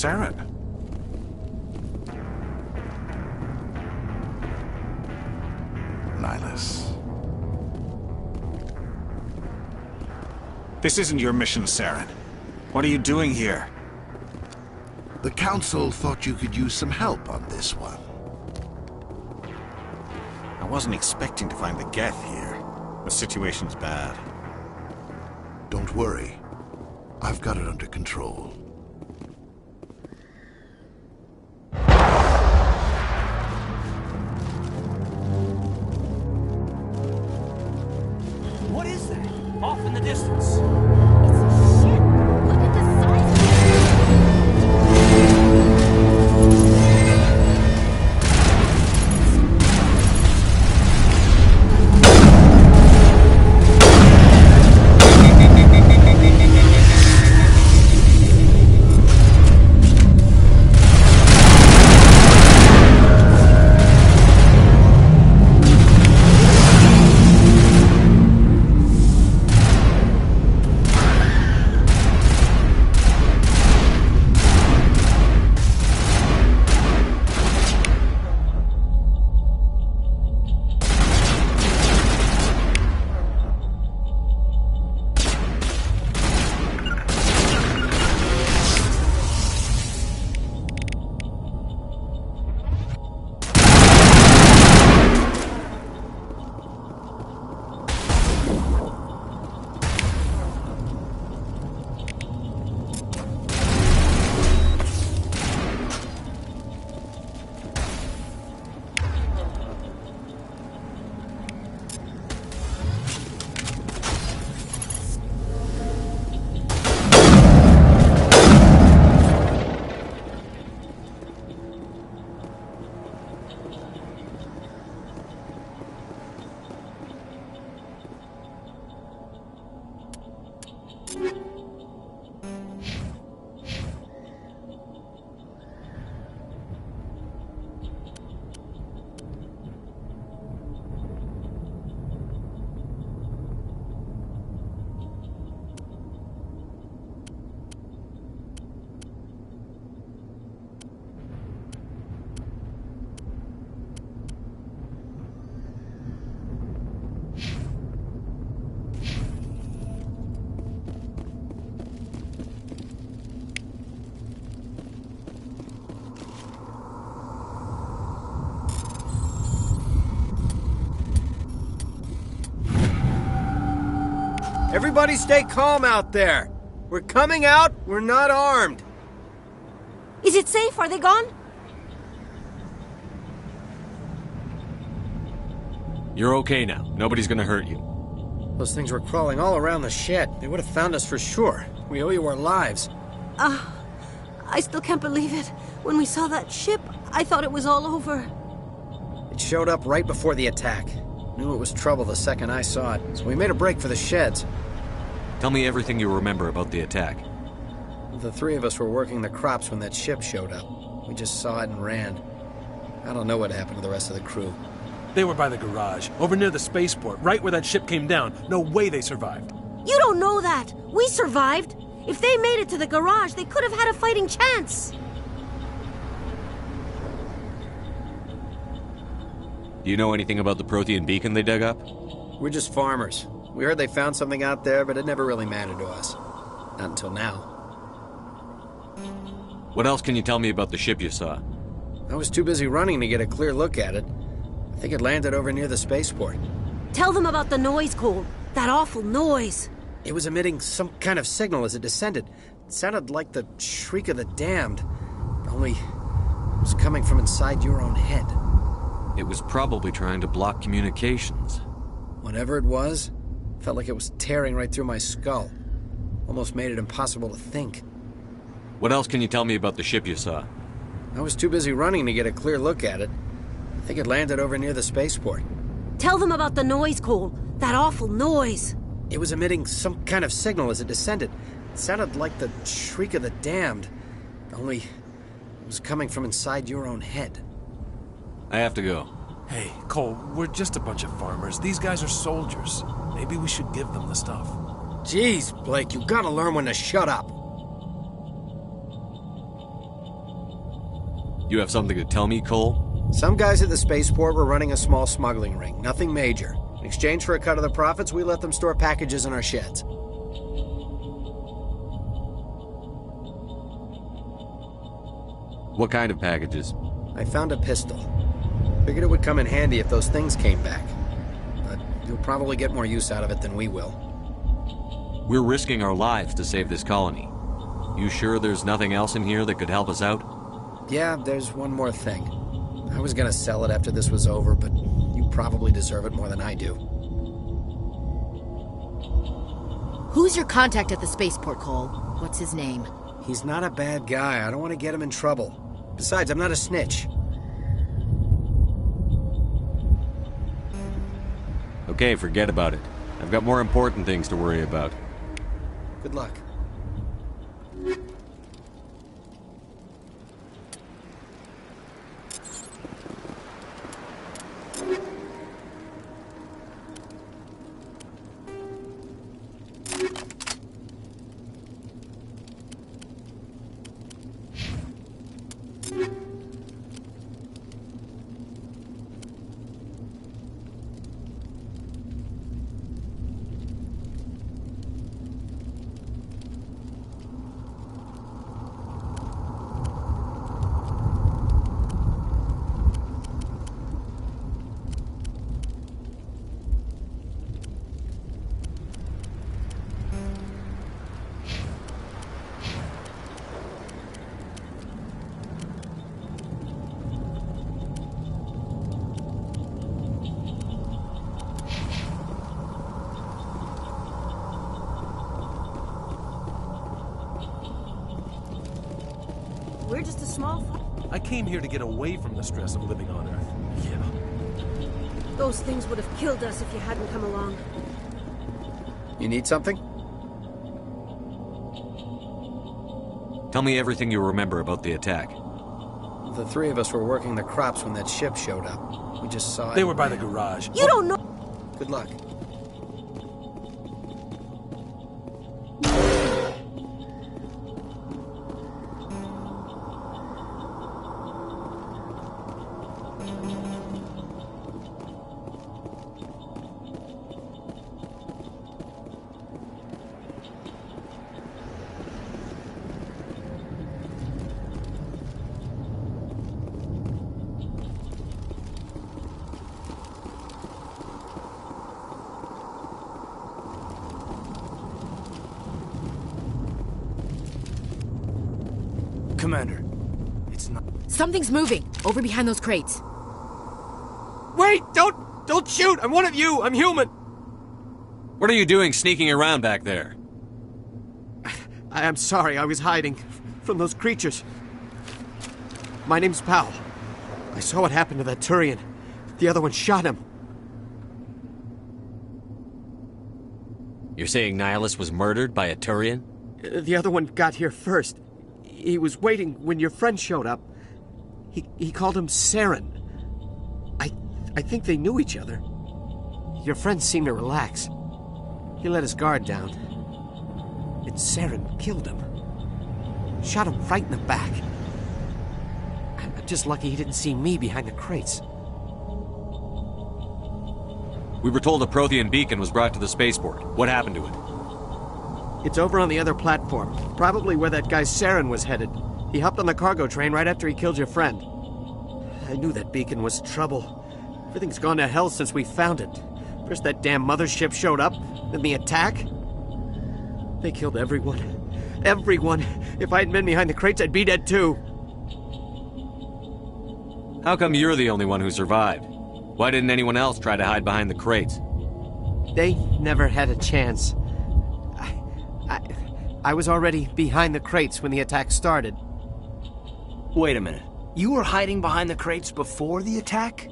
Saren. Nihilus. This isn't your mission, Saren. What are you doing here? The Council thought you could use some help on this one. I wasn't expecting to find the Geth here. The situation's bad. Don't worry. I've got it under control. What is that? Off in the distance. Everybody stay calm out there. We're coming out, we're not armed. Is it safe? Are they gone? You're okay now. Nobody's gonna hurt you. Those things were crawling all around the shed. They would have found us for sure. We owe you our lives. I still can't believe it. When we saw that ship, I thought it was all over. It showed up right before the attack. Knew it was trouble the second I saw it, so we made a break for the sheds. Tell me everything you remember about the attack. The three of us were working the crops when that ship showed up. We just saw it and ran. I don't know what happened to the rest of the crew. They were by the garage, over near the spaceport, right where that ship came down. No way they survived. You don't know that. We survived. If they made it to the garage, they could have had a fighting chance. Do you know anything about the Prothean beacon they dug up? We're just farmers. We heard they found something out there, but it never really mattered to us. Not until now. What else can you tell me about the ship you saw? I was too busy running to get a clear look at it. I think it landed over near the spaceport. Tell them about the noise, Cole. That awful noise. It was emitting some kind of signal as it descended. It sounded like the shriek of the damned. Only it was coming from inside your own head. It was probably trying to block communications. Whatever it was, felt like it was tearing right through my skull. Almost made it impossible to think. What else can you tell me about the ship you saw? I was too busy running to get a clear look at it. I think it landed over near the spaceport. Tell them about the noise, Cole. That awful noise. It was emitting some kind of signal as it descended. It sounded like the shriek of the damned. Only it was coming from inside your own head. I have to go. Hey, Cole, we're just a bunch of farmers. These guys are soldiers. Maybe we should give them the stuff. Jeez, Blake, you gotta learn when to shut up. You have something to tell me, Cole? Some guys at the spaceport were running a small smuggling ring, nothing major. In exchange for a cut of the profits, we let them store packages in our sheds. What kind of packages? I found a pistol. Figured it would come in handy if those things came back. But you'll probably get more use out of it than we will. We're risking our lives to save this colony. You sure there's nothing else in here that could help us out? Yeah, there's one more thing. I was gonna sell it after this was over, but you probably deserve it more than I do. Who's your contact at the spaceport, Cole? What's his name? He's not a bad guy. I don't want to get him in trouble. Besides, I'm not a snitch. Okay, forget about it. I've got more important things to worry about. Good luck. We're just a small... I came here to get away from the stress of living on Earth. Yeah. Those things would have killed us if you hadn't come along. You need something? Tell me everything you remember about the attack. The three of us were working the crops when that ship showed up. We just saw it. They were by the garage. You don't know... Good luck. Commander, it's not... Something's moving, over behind those crates. Wait! Don't shoot! I'm one of you! I'm human! What are you doing sneaking around back there? I'm sorry, I was hiding from those creatures. My name's Powell. I saw what happened to that Turian. The other one shot him. You're saying Nihilus was murdered by a Turian? The other one got here first. He was waiting when your friend showed up. He called him Saren. I think they knew each other. Your friend seemed to relax. He let his guard down. And Saren killed him. Shot him right in the back. I'm just lucky he didn't see me behind the crates. We were told a Prothean beacon was brought to the spaceport. What happened to it? It's over on the other platform. Probably where that guy Saren was headed. He hopped on the cargo train right after he killed your friend. I knew that beacon was trouble. Everything's gone to hell since we found it. First that damn mothership showed up, then the attack. They killed everyone. Everyone! If I hadn't been behind the crates, I'd be dead too. How come you're the only one who survived? Why didn't anyone else try to hide behind the crates? They never had a chance. I was already behind the crates when the attack started. Wait a minute. You were hiding behind the crates before the attack?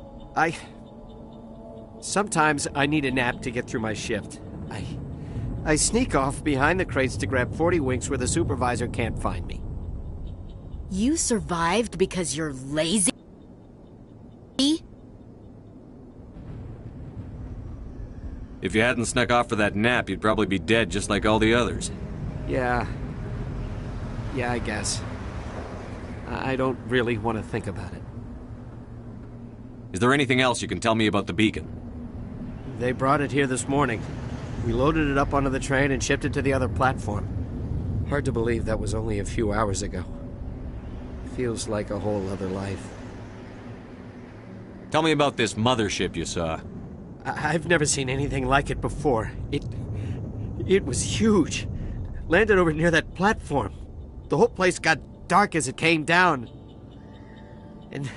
Sometimes I need a nap to get through my shift. I sneak off behind the crates to grab 40 winks where the supervisor can't find me. You survived because you're lazy? If you hadn't snuck off for that nap, you'd probably be dead just like all the others. Yeah, I guess. I don't really want to think about it. Is there anything else you can tell me about the beacon? They brought it here this morning. We loaded it up onto the train and shipped it to the other platform. Hard to believe that was only a few hours ago. Feels like a whole other life. Tell me about this mothership you saw. I've never seen anything like it before. It was huge. Landed over near that platform. The whole place got dark as it came down. And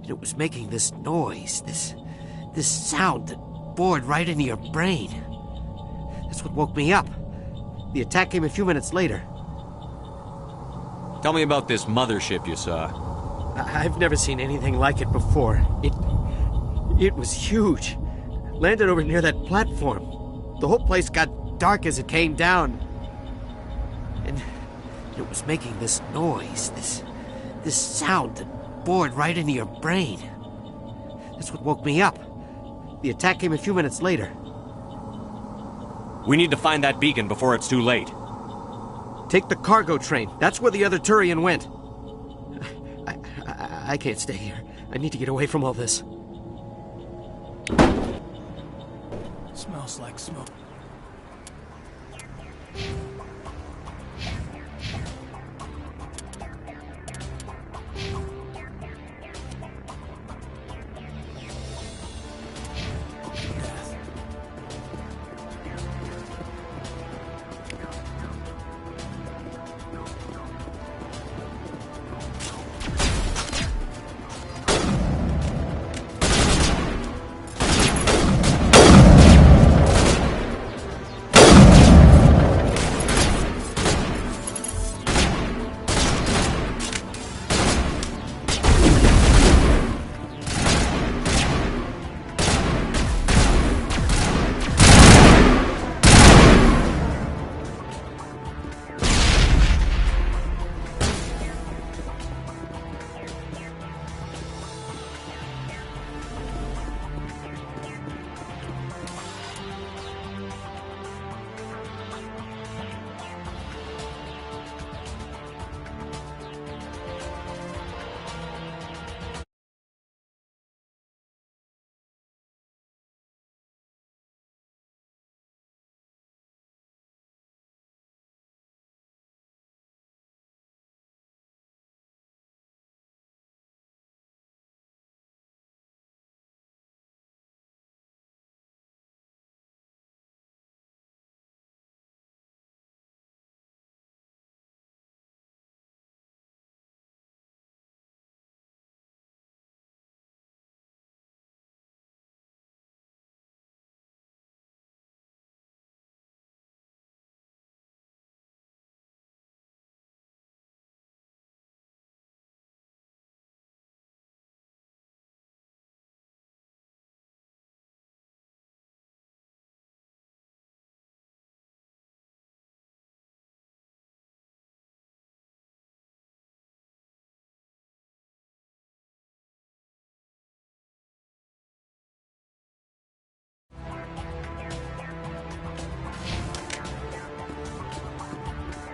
it was making this noise, this sound that bored right into your brain. That's what woke me up. The attack came a few minutes later. Tell me about this mothership you saw. I've never seen anything like it before. It was huge. Landed over near that platform. The whole place got dark as it came down. And it was making this noise, this sound that bored right into your brain. That's what woke me up. The attack came a few minutes later. We need to find that beacon before it's too late. Take the cargo train. That's where the other Turian went. I can't stay here. I need to get away from all this. Smells like smoke.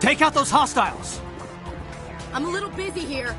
Take out those hostiles! I'm a little busy here.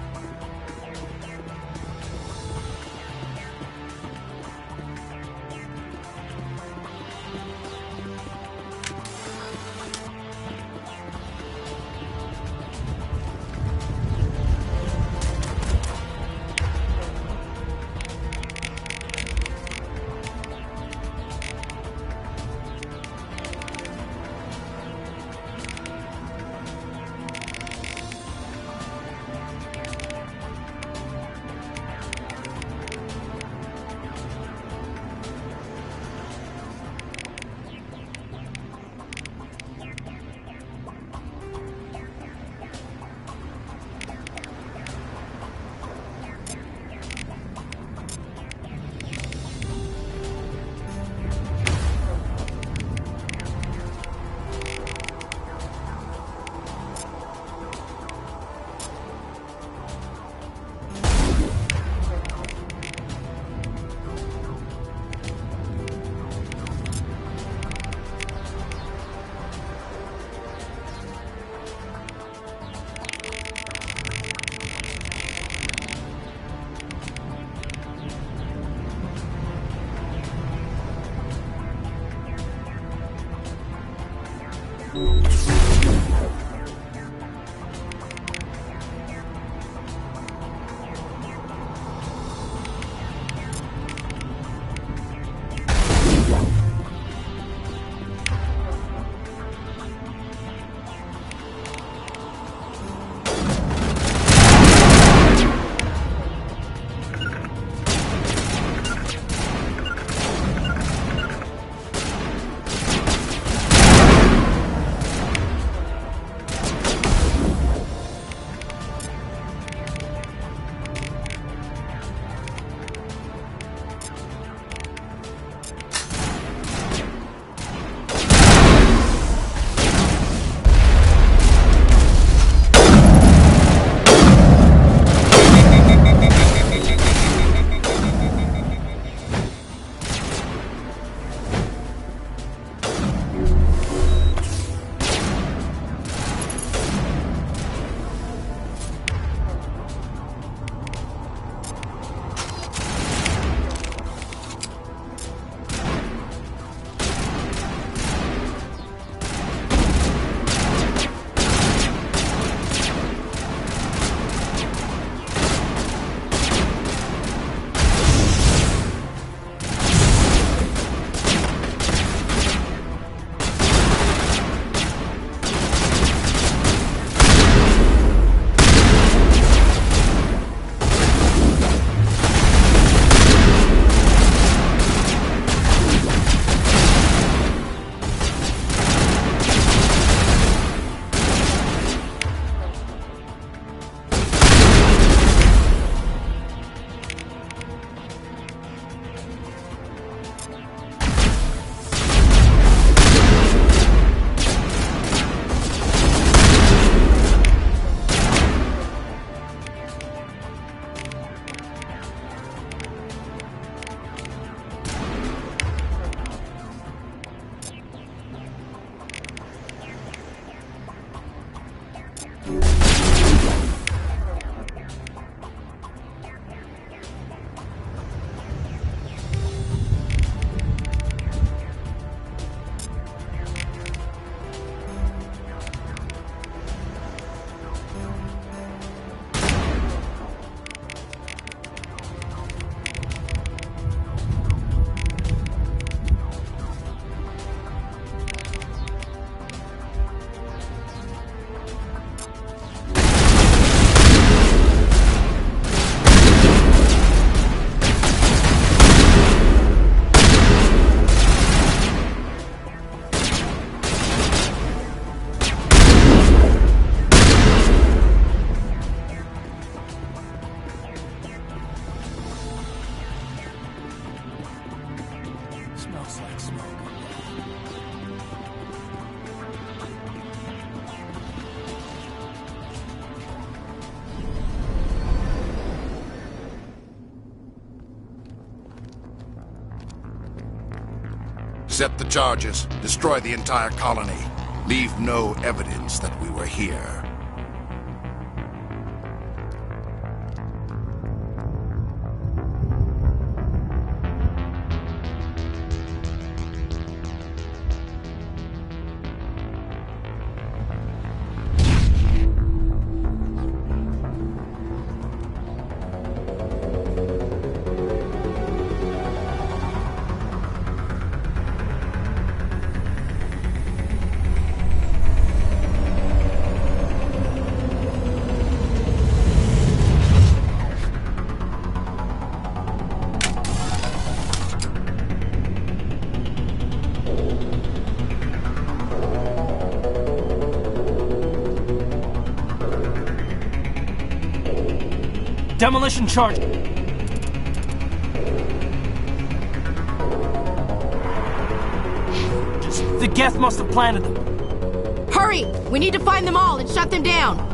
Set the charges. Destroy the entire colony. Leave no evidence that we were here. Demolition charge. The Geth must have planted them. Hurry! We need to find them all and shut them down.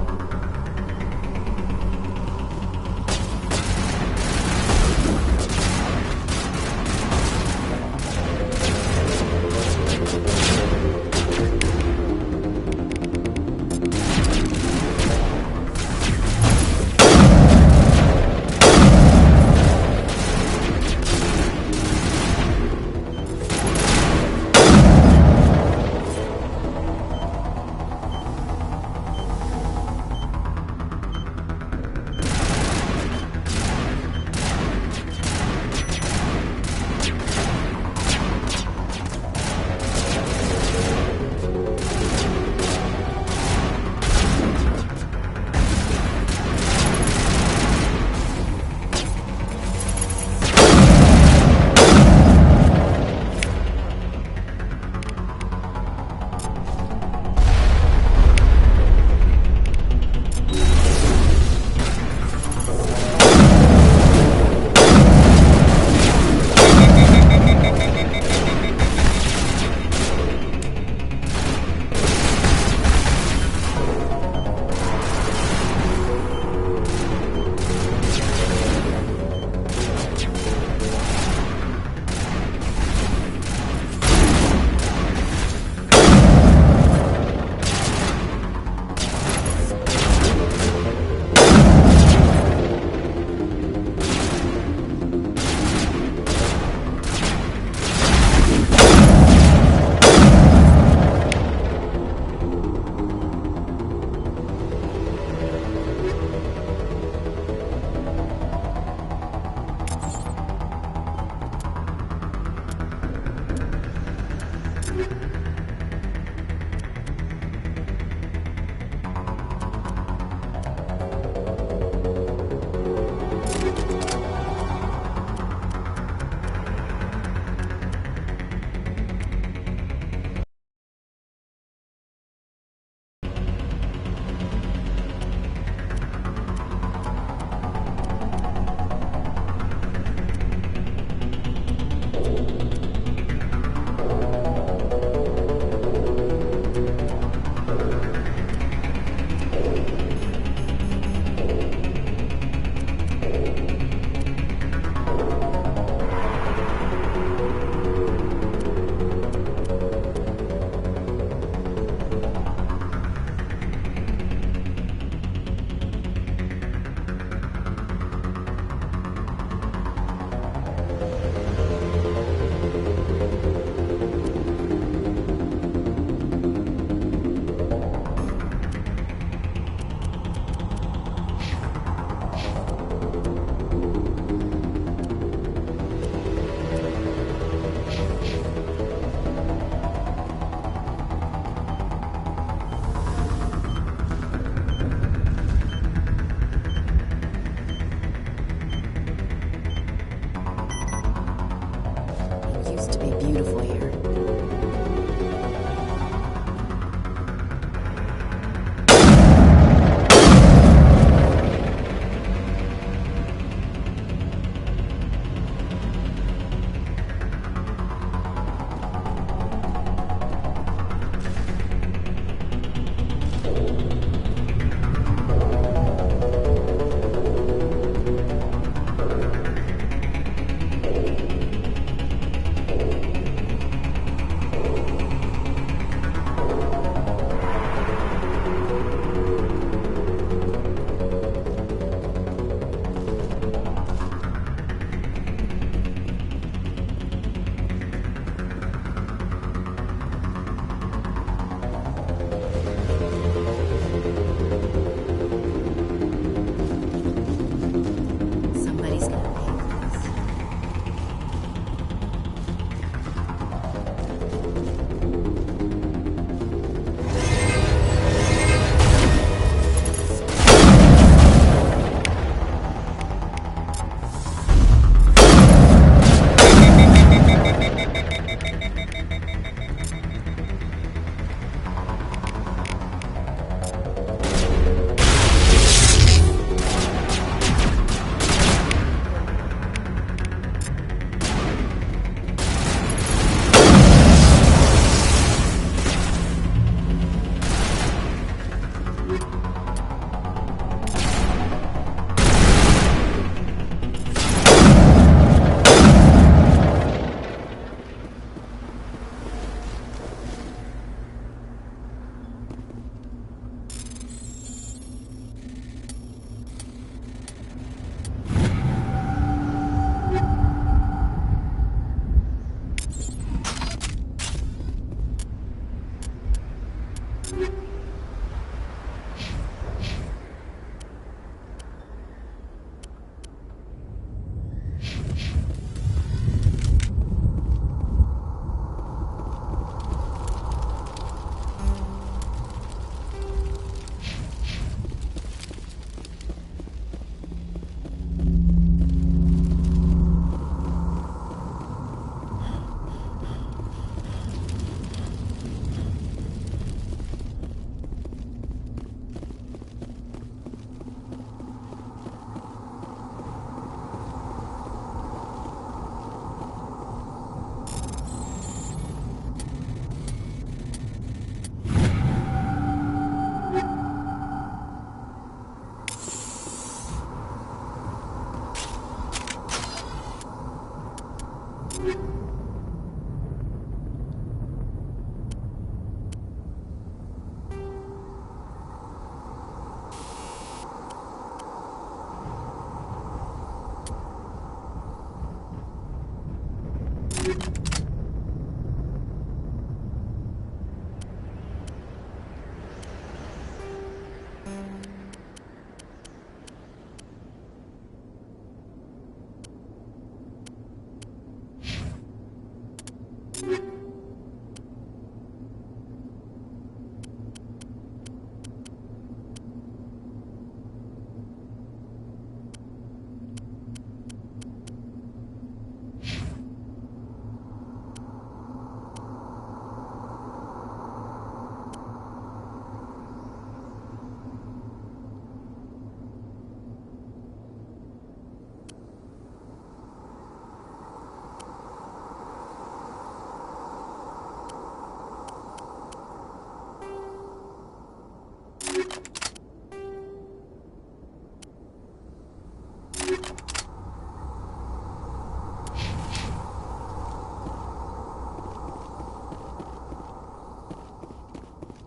beautiful here.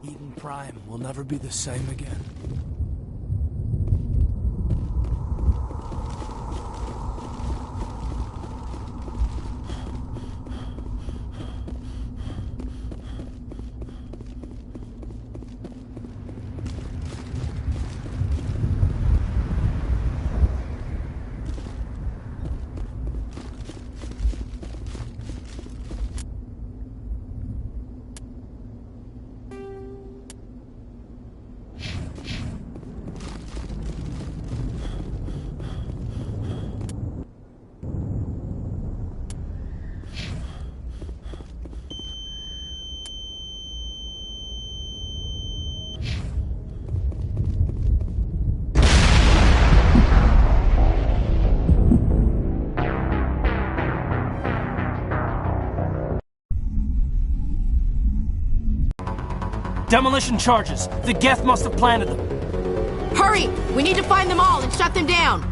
Eden Prime will never be the same again. Demolition charges. The Geth must have planted them. Hurry! We need to find them all and shut them down!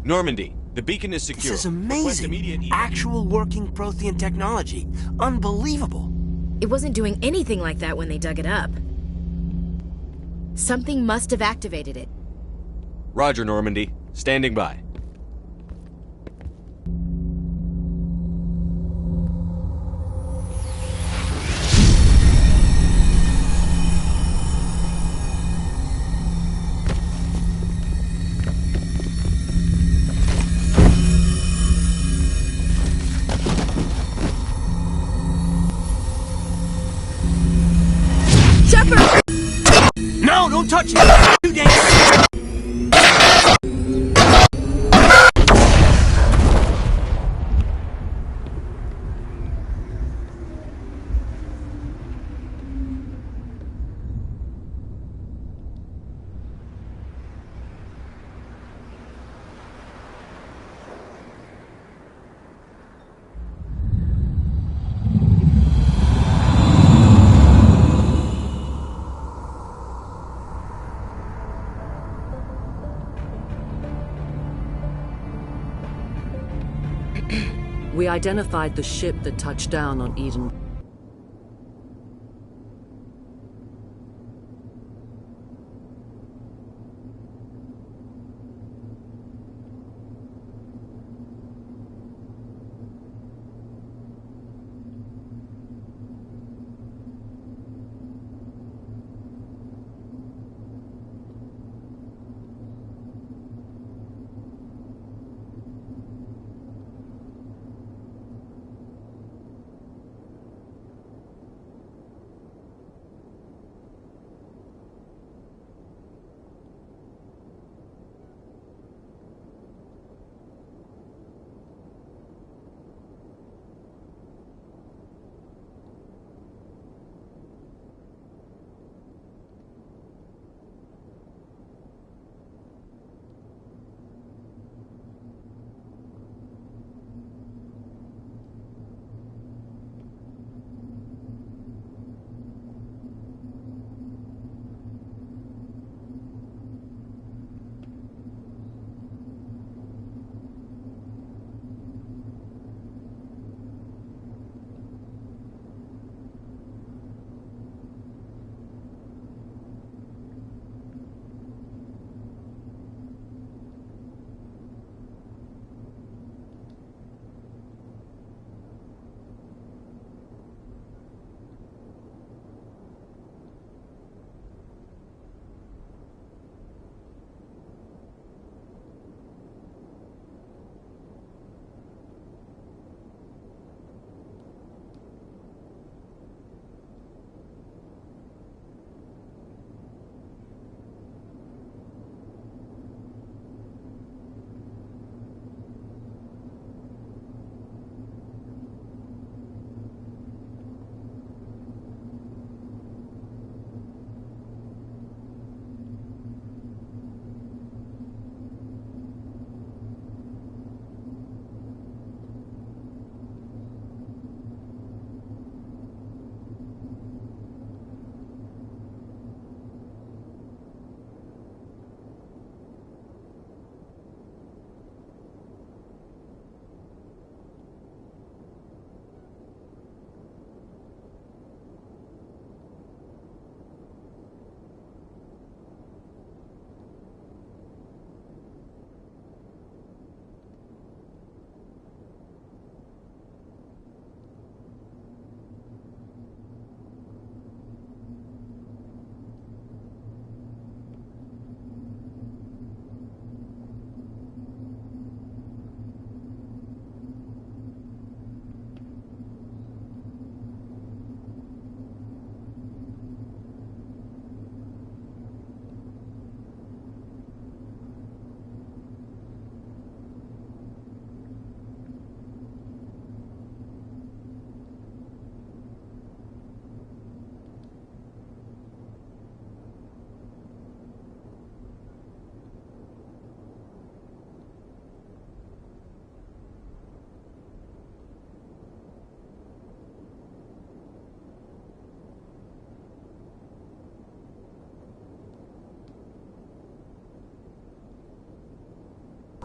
Normandy, the beacon is secure. This is amazing. Actual working Prothean technology. Unbelievable. It wasn't doing anything like that when they dug it up. Something must have activated it. Roger, Normandy. Standing by. No, don't Don't touch it! Too dangerous! We identified the ship that touched down on Eden.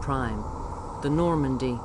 Prime, the Normandy.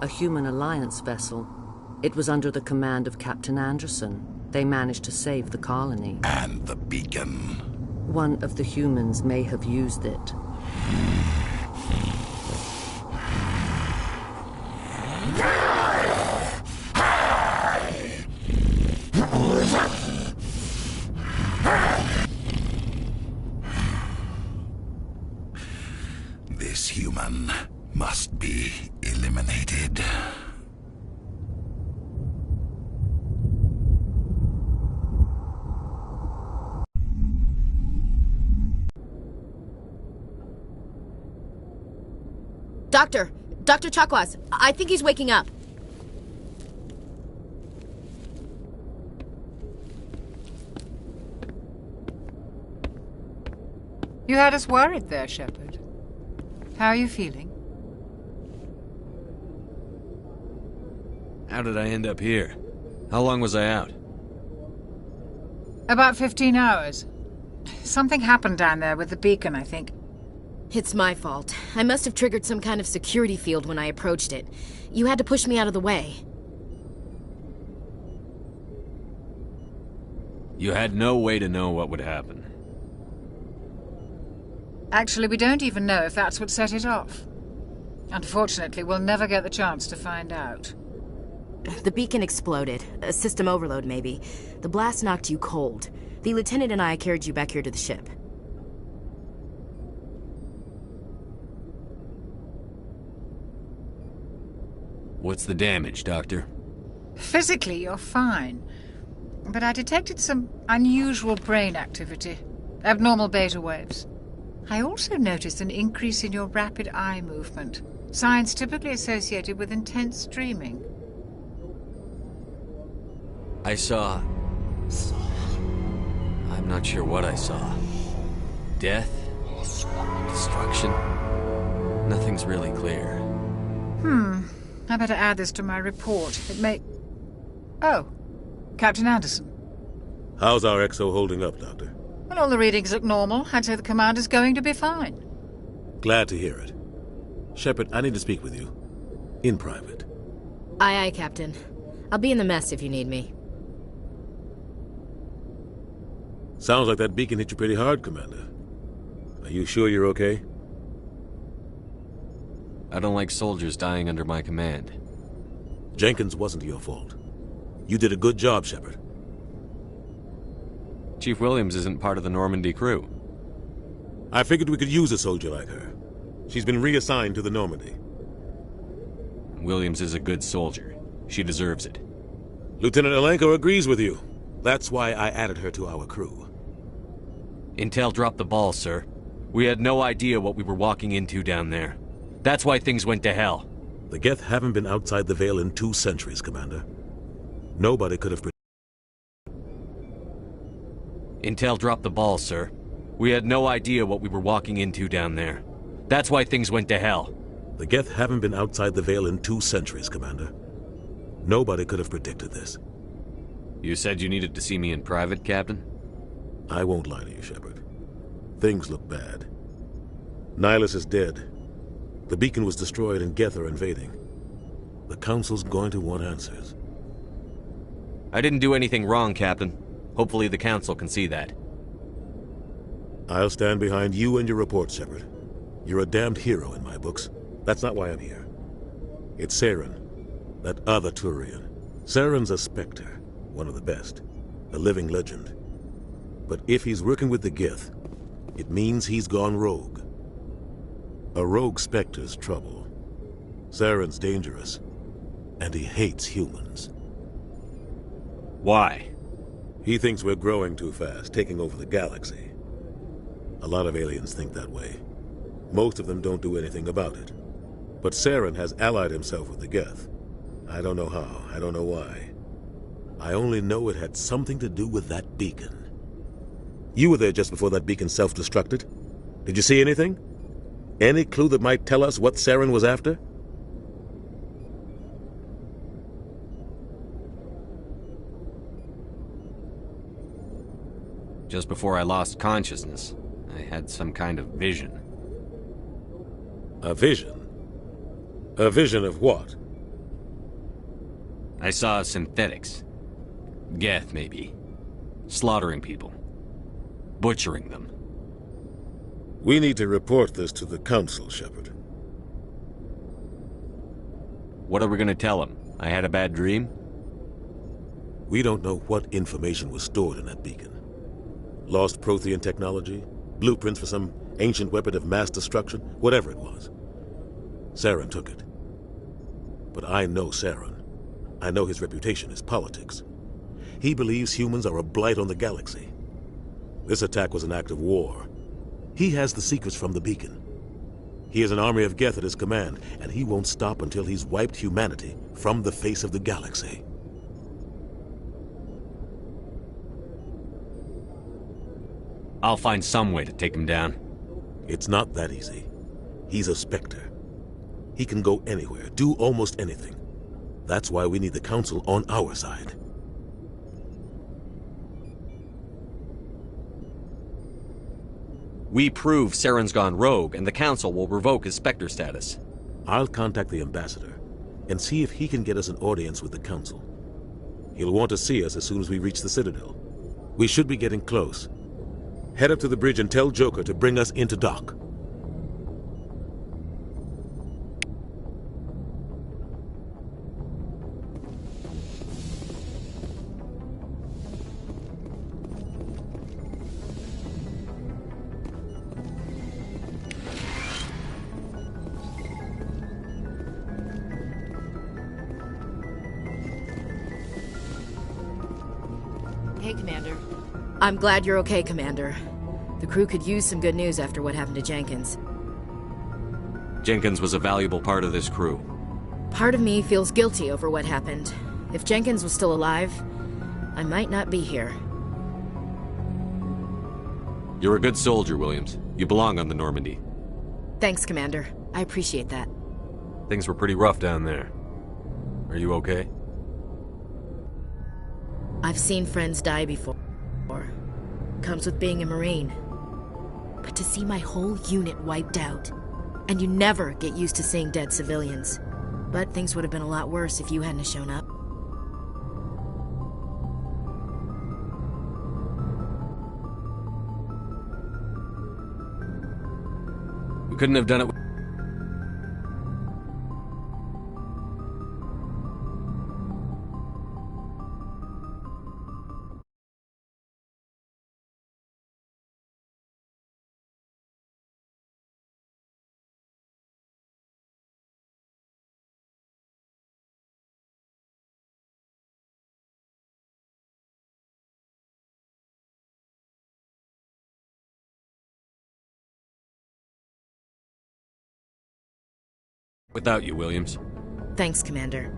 a human Alliance vessel. It was under the command of Captain Anderson. They managed to save the colony. And the beacon. One of the humans may have used it. This human must be eliminated. Dr. Chakwas, I think he's waking up. You had us worried there, Shepard. How are you feeling? How did I end up here? How long was I out? About 15 hours. Something happened down there with the beacon, I think. It's my fault. I must have triggered some kind of security field when I approached it. You had to push me out of the way. You had no way to know what would happen. Actually, we don't even know if that's what set it off. Unfortunately, we'll never get the chance to find out. The beacon exploded. A system overload, maybe. The blast knocked you cold. The lieutenant and I carried you back here to the ship. What's the damage, Doctor? Physically, you're fine. But I detected some unusual brain activity. Abnormal beta waves. I also noticed an increase in your rapid eye movement. Signs typically associated with intense dreaming. I saw... I'm not sure what I saw. Death? Destruction? Nothing's really clear. I better add this to my report. It may... Oh, Captain Anderson. How's our XO holding up, Doctor? Well, all the readings look normal. I'd say the commander's going to be fine. Glad to hear it. Shepard, I need to speak with you. In private. Aye, Captain. I'll be in the mess if you need me. Sounds like that beacon hit you pretty hard, Commander. Are you sure you're okay? I don't like soldiers dying under my command. Jenkins wasn't your fault. You did a good job, Shepard. Chief Williams isn't part of the Normandy crew. I figured we could use a soldier like her. She's been reassigned to the Normandy. Williams is a good soldier. She deserves it. Lieutenant Alenko agrees with you. That's why I added her to our crew. Intel dropped the ball, sir. We had no idea what we were walking into down there. That's why things went to hell. The Geth haven't been outside the Veil in 2 centuries, Commander. Nobody could have... Intel dropped the ball, sir. We had no idea what we were walking into down there. That's why things went to hell. The Geth haven't been outside the Veil in 2 centuries, Commander. Nobody could have predicted this. You said you needed to see me in private, Captain? I won't lie to you, Shepard. Things look bad. Nihilus is dead. The beacon was destroyed and Geth are invading. The Council's going to want answers. I didn't do anything wrong, Captain. Hopefully the Council can see that. I'll stand behind you and your report, Shepard. You're a damned hero in my books. That's not why I'm here. It's Saren, that other Turian. Saren's a Spectre, one of the best, a living legend. But if he's working with the Geth, it means he's gone rogue. A rogue Spectre's trouble. Saren's dangerous, and he hates humans. Why? He thinks we're growing too fast, taking over the galaxy. A lot of aliens think that way. Most of them don't do anything about it. But Saren has allied himself with the Geth. I don't know how, I don't know why. I only know it had something to do with that beacon. You were there just before that beacon self-destructed. Did you see anything? Any clue that might tell us what Saren was after? Just before I lost consciousness, I had some kind of vision. A vision? A vision of what? I saw synthetics. Geth, maybe. Slaughtering people. Butchering them. We need to report this to the Council, Shepard. What are we gonna tell him? I had a bad dream? We don't know what information was stored in that beacon. Lost Prothean technology? Blueprints for some ancient weapon of mass destruction? Whatever it was. Saren took it. But I know Saren. I know his reputation is politics. He believes humans are a blight on the galaxy. This attack was an act of war. He has the secrets from the beacon. He has an army of Geth at his command, and he won't stop until he's wiped humanity from the face of the galaxy. I'll find some way to take him down. It's not that easy. He's a Spectre. He can go anywhere, do almost anything. That's why we need the Council on our side. We prove Saren's gone rogue, and the Council will revoke his Spectre status. I'll contact the Ambassador and see if he can get us an audience with the Council. He'll want to see us as soon as we reach the Citadel. We should be getting close. Head up to the bridge and tell Joker to bring us into dock. Hey, Commander. I'm glad you're okay, Commander. The crew could use some good news after what happened to Jenkins. Jenkins was a valuable part of this crew. Part of me feels guilty over what happened. If Jenkins was still alive, I might not be here. You're a good soldier, Williams. You belong on the Normandy. Thanks, Commander. I appreciate that. Things were pretty rough down there. Are you okay? I've seen friends die before. Comes with being a Marine. But to see my whole unit wiped out, and you never get used to seeing dead civilians. But things would have been a lot worse if you hadn't shown up. We couldn't have done it. Without you, Williams. Thanks, Commander.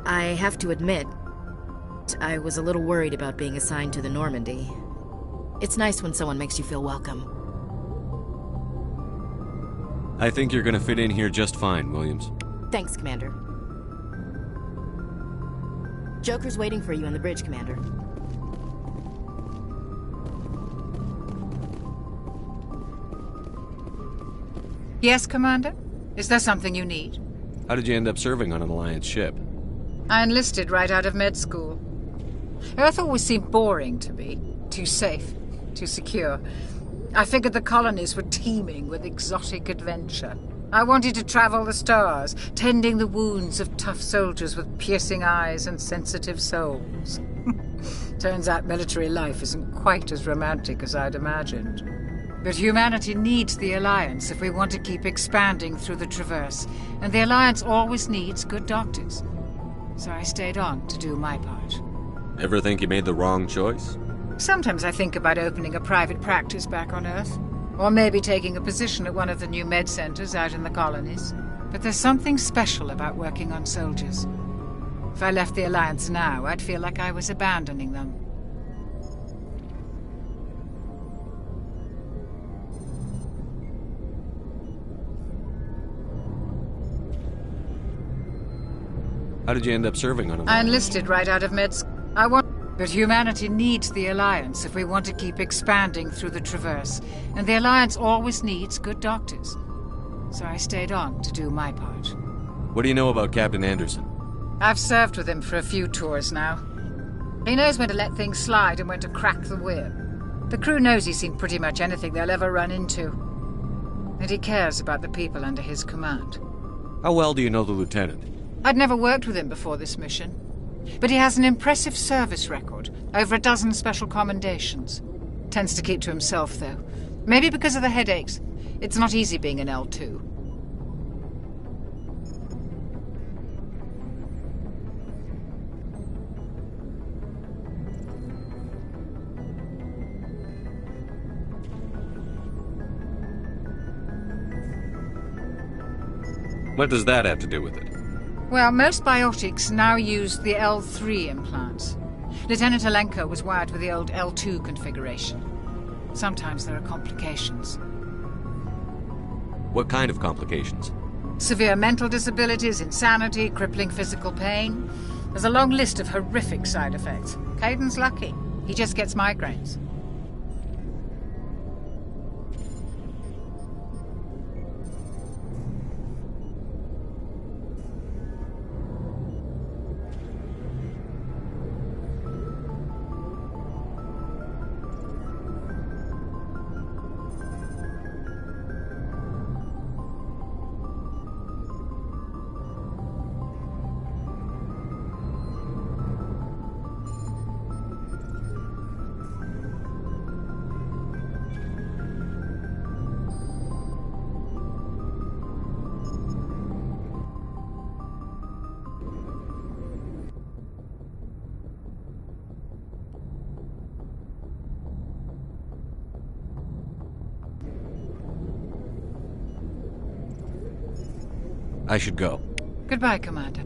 I have to admit, I was a little worried about being assigned to the Normandy. It's nice when someone makes you feel welcome. I think you're gonna fit in here just fine, Williams. Thanks, Commander. Joker's waiting for you on the bridge, Commander. Yes, Commander? Is there something you need? How did you end up serving on an Alliance ship? I enlisted right out of med school. Earth always seemed boring to me. Too safe, too secure. I figured the colonies were teeming with exotic adventure. I wanted to travel the stars, tending the wounds of tough soldiers with piercing eyes and sensitive souls. Turns out military life isn't quite as romantic as I'd imagined. But humanity needs the Alliance if we want to keep expanding through the Traverse, and the Alliance always needs good doctors. So I stayed on to do my part. Ever think you made the wrong choice? Sometimes I think about opening a private practice back on Earth. Or maybe taking a position at one of the new med centers out in the colonies. But there's something special about working on soldiers. If I left the Alliance now, I'd feel like I was abandoning them. How did you end up serving on a... I enlisted right out of med school. But humanity needs the Alliance if we want to keep expanding through the Traverse. And the Alliance always needs good doctors. So I stayed on to do my part. What do you know about Captain Anderson? I've served with him for a few tours now. He knows when to let things slide and when to crack the whip. The crew knows he's seen pretty much anything they'll ever run into. And he cares about the people under his command. How well do you know the lieutenant? I'd never worked with him before this mission. But he has an impressive service record, over a dozen special commendations. Tends to keep to himself, though. Maybe because of the headaches. It's not easy being an L2. What does that have to do with it? Well, most biotics now use the L3 implants. Lieutenant Alenko was wired with the old L2 configuration. Sometimes there are complications. What kind of complications? Severe mental disabilities, insanity, crippling physical pain. There's a long list of horrific side effects. Caden's lucky. He just gets migraines. I should go. Goodbye, Commander.